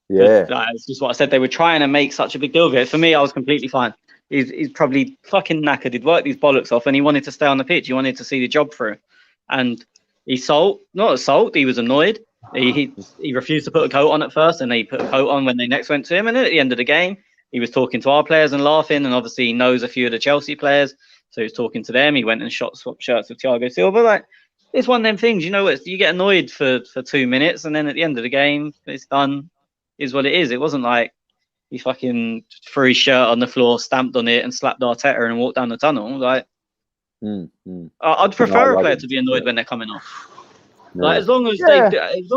Yeah. That's just what I said. They were trying to make such a big deal of it. For me, I was completely fine. He's probably fucking knackered. He'd worked his bollocks off and he wanted to stay on the pitch. He wanted to see the job through. And he not assault. He was annoyed. He refused to put a coat on at first, and he put a coat on when they next went to him. And at the end of the game, he was talking to our players and laughing. And obviously he knows a few of the Chelsea players. So he was talking to them. He went and swapped shirts with Thiago Silva. Like, it's one of them things, you get annoyed for 2 minutes, and then at the end of the game, it's done. Is what it is. It wasn't like he fucking threw his shirt on the floor, stamped on it, and slapped Arteta and walked down the tunnel. Like, I'd prefer a player to be annoyed when they're coming off. Yeah. Like, as long as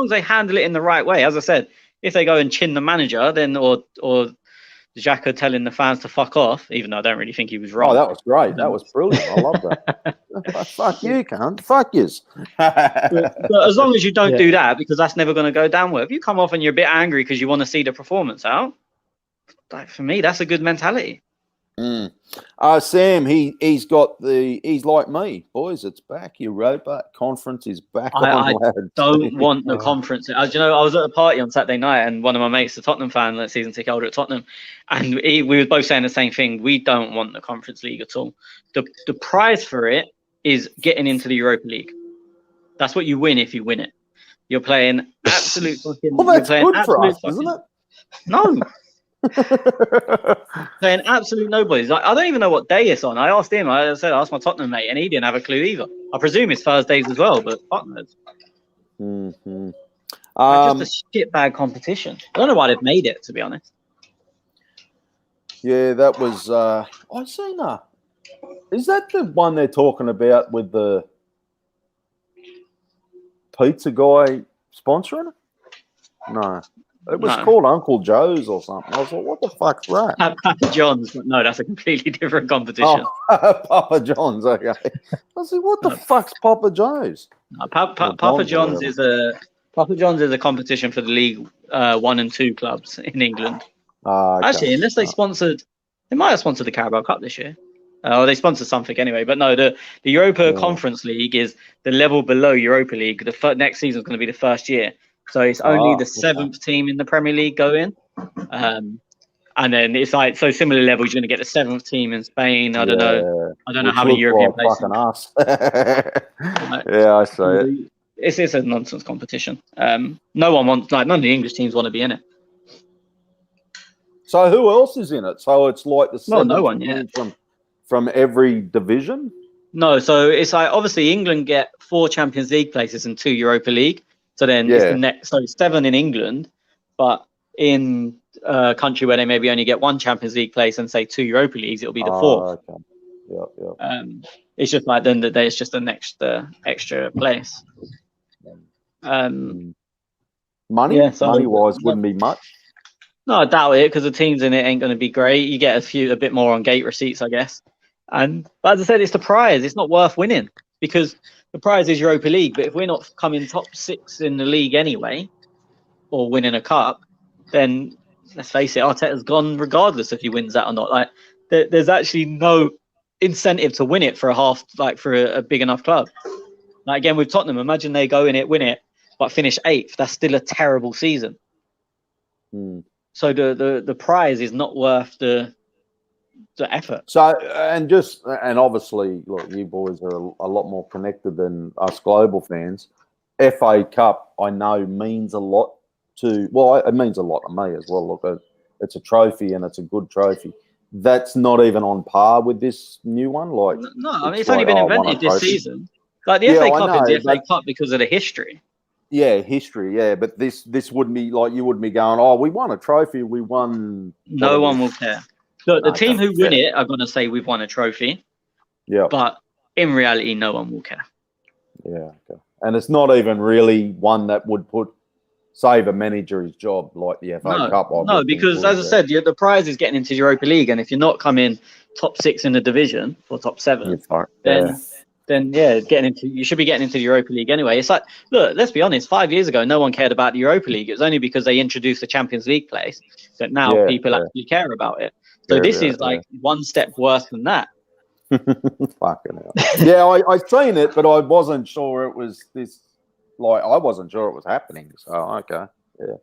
they handle it in the right way. As I said, if they go and chin the manager, then or Xhaka telling the fans to fuck off, even though I don't really think he was wrong. Oh, that was great. That was brilliant. I love that. Fuck you, cunt. Fuck yous. But as long as you don't do that, because that's never going to go down well. If you come off and you're a bit angry because you want to see the performance out, like, for me, that's a good mentality. Sam, he's like me, boys. It's back. Europa Conference is back I on. don't want the conference. I was at a party on Saturday night, and one of my mates, a Tottenham fan, that season ticket holder at Tottenham, and we were both saying the same thing. We don't want the Conference League at all. The prize for it is getting into the Europa League. That's what you win if you win it. You're playing absolute fucking. Well, that's good for us, isn't it? No. Playing absolute nobodies. I don't even know what day it's on. I asked him. I asked my Tottenham mate, and he didn't have a clue either. I presume it's Thursdays as well, but fuck knows. Mm-hmm. Just a shitbag competition. I don't know why they've made it, to be honest. Yeah, that was. I seen that. Is that the one they're talking about with the pizza guy sponsoring it? No. It was called Uncle Joe's or something. I was like, what the fuck's that? Papa John's. But no, that's a completely different competition. Oh, Papa John's, okay. I was like, what the fuck's Papa John's? No, Papa John's is a competition for the League 1 and 2 clubs in England. Okay. Actually, unless they might have sponsored the Carabao Cup this year. Or they sponsored something anyway. But no, the Europa Conference League is the level below Europa League. The next season is going to be the first year. So it's only the 7th team in the Premier League go in. And then it's like, so similar levels, you're going to get the 7th team in Spain. I don't know how many European places. Fucking us. Yeah, I see it. It's a nonsense competition. No one wants, none of the English teams want to be in it. So who else is in it? So it's like the no one yet. From every division? No, so it's like, obviously England get 4 Champions League places and 2 Europa League. So then it's the next, so 7 in England, but in a country where they maybe only get 1 Champions League place and say 2 Europa Leagues, it'll be the 4th. Okay. Yep. It's just like then it's just an extra place. Money? Yeah, so money-wise wouldn't be much. No, I doubt it, because the teams in it ain't going to be great. You get a bit more on gate receipts, I guess. But as I said, it's the prize. It's not worth winning, because the prize is Europa League. But if we're not coming top 6 in the league anyway, or winning a cup, then let's face it, Arteta's gone regardless if he wins that or not. Like, there's actually no incentive to win it for a big enough club. Like, again with Tottenham, imagine they go in it, win it, but finish 8th. That's still a terrible season. So the prize is not worth the effort. So and obviously, look, you boys are a lot more connected than us global fans. FA Cup, I know, means a lot it means a lot to me as well. Look, it's a trophy and it's a good trophy. That's not even on par with this new one. Like, no, I mean, it's only been invented this season. Like, the FA Cup is the FA Cup because of the history. Yeah, history. Yeah, but this wouldn't be like, you wouldn't be going, oh, we won a trophy. We won. No one will care. Look, the team who win it are going to say we've won a trophy. Yeah. But in reality, no one will care. Yeah. Okay. And it's not even really one that would save a manager his job like the FA Cup. No, because as I said, the prize is getting into Europa League, and if you're not coming top 6 in the division or top 7, then you should be getting into the Europa League anyway. It's like, look, let's be honest. 5 years ago, no one cared about the Europa League. It was only because they introduced the Champions League place that now people actually care about it. So this is like one step worse than that. Fucking hell. Yeah, I've seen it, but I wasn't sure it was this. Like, I wasn't sure it was happening. So okay, yeah.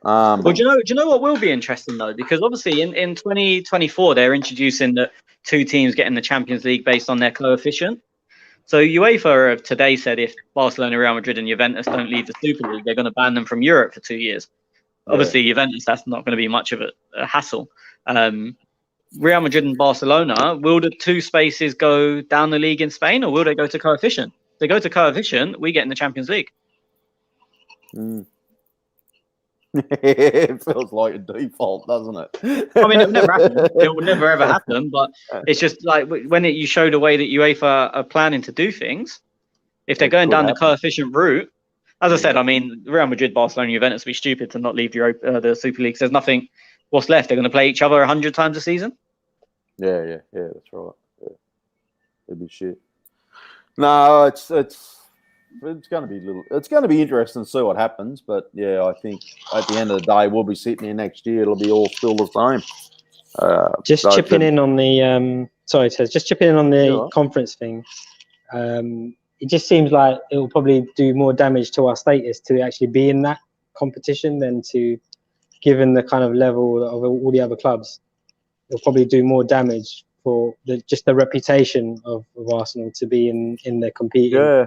Well, do you know what will be interesting though? Because obviously in 2024 they're introducing the 2 teams getting the Champions League based on their coefficient. So UEFA have today said if Barcelona, Real Madrid, and Juventus don't leave the Super League, they're going to ban them from Europe for 2 years. Obviously, Juventus, that's not going to be much of a hassle. Real Madrid and Barcelona, will the 2 spaces go down the league in Spain, or will they go to coefficient? If they go to coefficient, we get in the Champions League. It feels like a default, doesn't it? I mean, it will never happen. It will never ever happen. But it's just like when you show the way that UEFA are planning to do things. If they're going down the coefficient route, as I said, I mean, Real Madrid, Barcelona, Juventus would be stupid to not leave the Super League. So there's nothing. What's left? They're going to play each other 100 times a season. Yeah, that's right. Yeah. It'd be shit. No, it's going to be it's going to be interesting to see what happens. But yeah, I think at the end of the day, we'll be sitting here next year. It'll be all still the same. Just so chipping in on the sorry, Tez, just chipping in on the Yeah. conference thing. It just seems like it will probably do more damage to our status to actually be in that competition than to, given the kind of level of all the other clubs, it'll probably do more damage for just the reputation of Arsenal to be in there competing. Yeah.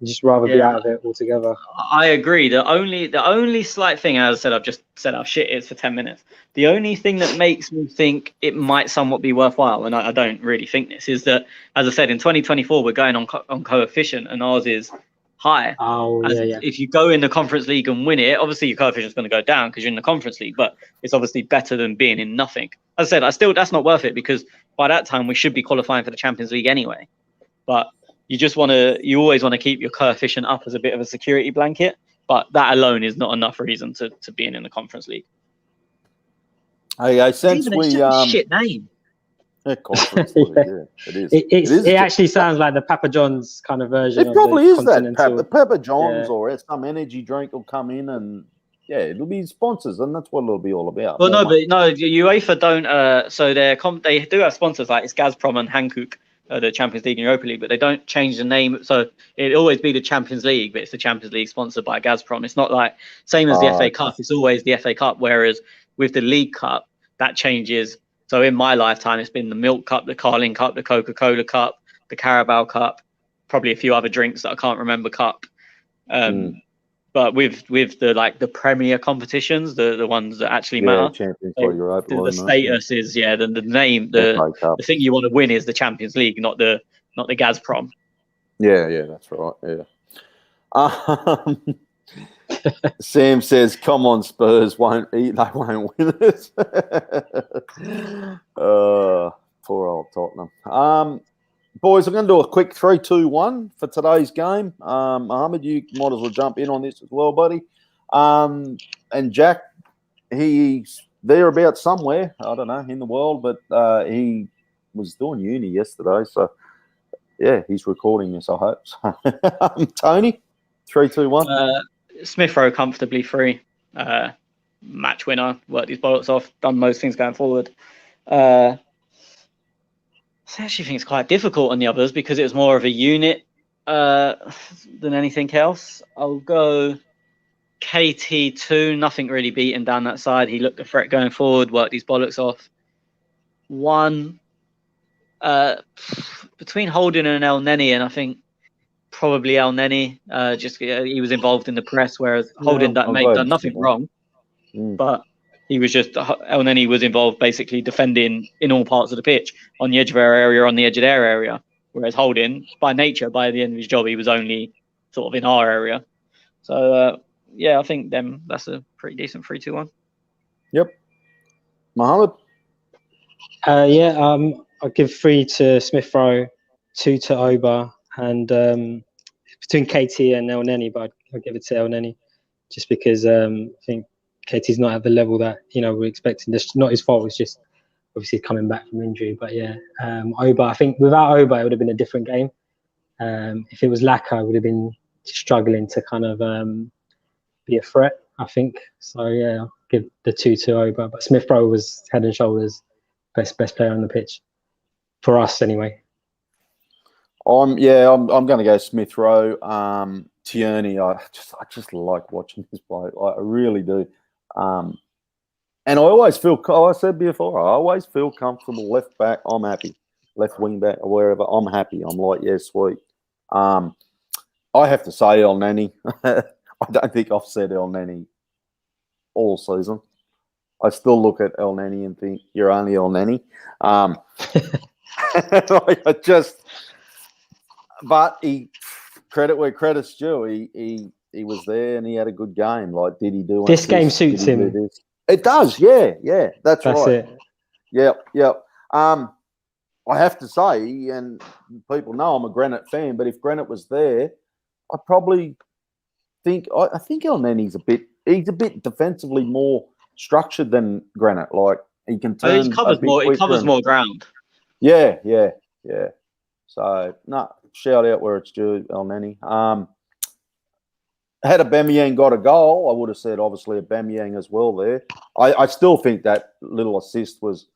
Just rather be out of it altogether. I agree. The only slight thing, as I said, I've just said how shit it is for 10 minutes. The only thing that makes me think it might somewhat be worthwhile, and I don't really think this, is that, as I said, in 2024 we're going on coefficient, and ours is high. Oh, yeah. If you go in the Conference League and win it, obviously your coefficient is going to go down because you're in the Conference League, but it's obviously better than being in nothing. As I said, that's not worth it because by that time we should be qualifying for the Champions League anyway. But you always want to keep your coefficient up as a bit of a security blanket, but that alone is not enough reason to being in the Conference League. Hey, since Even we it's just a shit name. Conference League, yeah, it is. It actually sounds like the Papa John's kind of version. It probably is that. Continental. The Papa John's or some energy drink will come in and it'll be sponsors, and that's what it'll be all about. Well, UEFA don't. So they do have sponsors, like it's Gazprom and Hankook. The Champions League and Europa League, but they don't change the name. So it'll always be the Champions League, but it's the Champions League sponsored by Gazprom. It's not like same as the FA Cup. It's always the FA Cup. Whereas with the League Cup, that changes. So in my lifetime, it's been the Milk Cup, the Carling Cup, the Coca-Cola Cup, the Carabao Cup, probably a few other drinks that I can't remember cup. But with the Premier competitions, the ones that actually matter, Champions League, Europa, the status is the name, the thing you want to win is the Champions League, not the Gazprom. Yeah, that's right. Yeah. Sam says, "Come on, Spurs they won't win it." Poor old Tottenham. Boys, I'm going to do a quick 3-2-1 for today's game. Mohammed, you might as well jump in on this as well, buddy. And Jack, he's thereabouts somewhere, I don't know, in the world, but he was doing uni yesterday. So, yeah, he's recording this, I hope. So, Tony, 3-2-1. Smith Rowe comfortably free. Match winner, worked his bollocks off, done most things going forward. I actually think it's quite difficult on the others because it was more of a unit than anything else. I'll go KT2, nothing really beaten down that side. He looked a threat going forward, worked his bollocks off. 1, between Holding and El Neni, and I think probably El Neni, he was involved in the press, whereas Holding done nothing wrong. But he was just, El Neni was involved basically defending in all parts of the pitch, on the edge of our area, on the edge of their area. Whereas Holding, by nature, by the end of his job, he was only sort of in our area. So, I think that's a pretty decent 3-2-1. Yep. Mohammed? I'll give 3 to Smith Rowe, 2 to Oba, and between KT and El Neni, but I'll give it to El Neni just because I think KT's not at the level that we're expecting. It's not his fault. It's just obviously coming back from injury. But Oba. I think without Oba, it would have been a different game. If it was Laka, I would have been struggling to kind of be a threat. I think so. Yeah, I'll give the 2 to Oba. But Smith Rowe was head and shoulders best player on the pitch for us anyway. I'm going to go Smith Rowe. Tierney, I just like watching this play. I really do. And I always feel, I said before, I always feel comfortable left back. I'm happy. Left wing back or wherever, I'm happy. I'm like, yeah, sweet. I have to say El Neni. I don't think I've said El Neni all season. I still look at El Neni and think, you're only El Neni. But credit where credit's due. He was there and he had a good game. Like, did he do this? Game suits him. It does, yeah. That's right. It. Yep. I have to say, and people know I'm a Granite fan, but if Granite was there, I probably think I think El Neni's a bit defensively more structured than Granite. Like, he can turn. He covers more ground. Yeah. So shout out where it's due, El Neni. Had Aubameyang got a goal, I would have said obviously Aubameyang as well there. I still think that little assist was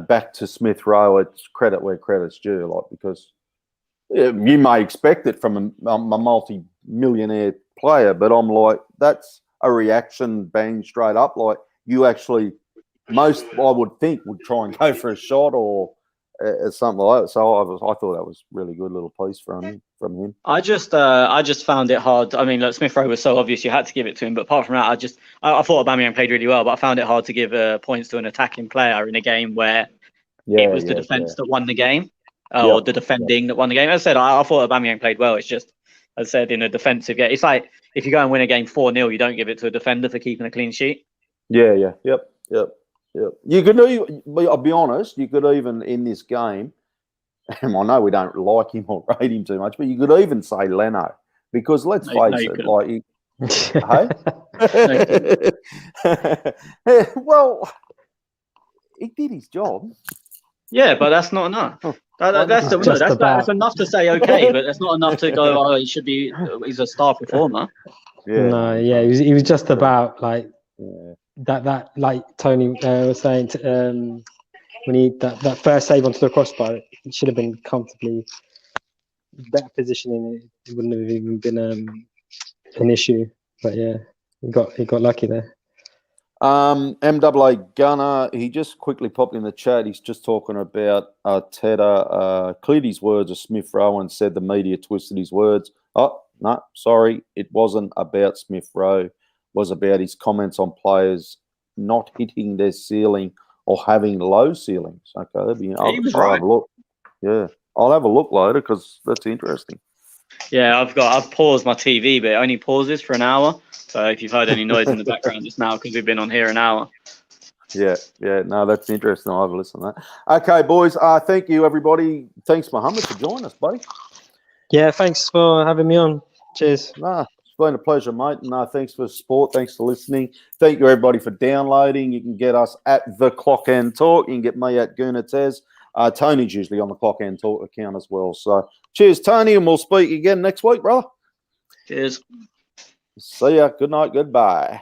back to Smith Rowe, it's credit where credit's due, like, because you may expect it from a multi-millionaire player, but I'm like, that's a reaction, bang, straight up. Like, you actually, most I would think would try and go for a shot or something like that. So I thought that was really good little piece from him. I just found it hard. I mean, look, Smith Rowe was so obvious you had to give it to him, but apart from that, I thought Aubameyang played really well, but I found it hard to give points to an attacking player in a game where it was the defense that won the game, or the defending that won the game. As I said, I thought Aubameyang played well. It's just, as I said, in a defensive game, it's like if you go and win a game 4-0, you don't give it to a defender for keeping a clean sheet. Yep. You could, I'll be honest, you could even in this game, and I know we don't like him or rate him too much, but you could even say Leno, because let's face it, like, well, he did his job. Yeah, but that's not enough. That's enough to say okay, but that's not enough to go, oh, he's a star performer. He was just about like that like Tony was saying when he that first save onto the crossbar, it should have been comfortably better positioning. It wouldn't have even been an issue. But yeah, he got lucky there. MAA Gunner, he just quickly popped in the chat. He's just talking about Arteta cleared his words of Smith Rowe and said the media twisted his words. Oh, no, sorry. It wasn't about Smith Rowe. It was about his comments on players not hitting their ceiling or having low ceilings. Okay, I'll have a look. Yeah, I'll have a look later because that's interesting. Yeah, I've paused my TV, but it only pauses for an hour. So if you've heard any noise in the background just now, because we've been on here an hour. Yeah. No, that's interesting. I'll have a listen to that. Okay, boys. Thank you, everybody. Thanks, Mohammed, for joining us, buddy. Yeah, thanks for having me on. Cheers. Nah, it's been a pleasure, mate. No, thanks for the support. Thanks for listening. Thank you, everybody, for downloading. You can get us at The Clock and Talk. You can get me at Gunatez. Tony's usually on the Clock and Talk account as well. So cheers, Tony, and we'll speak again next week, brother. Cheers. See ya. Good night. Goodbye.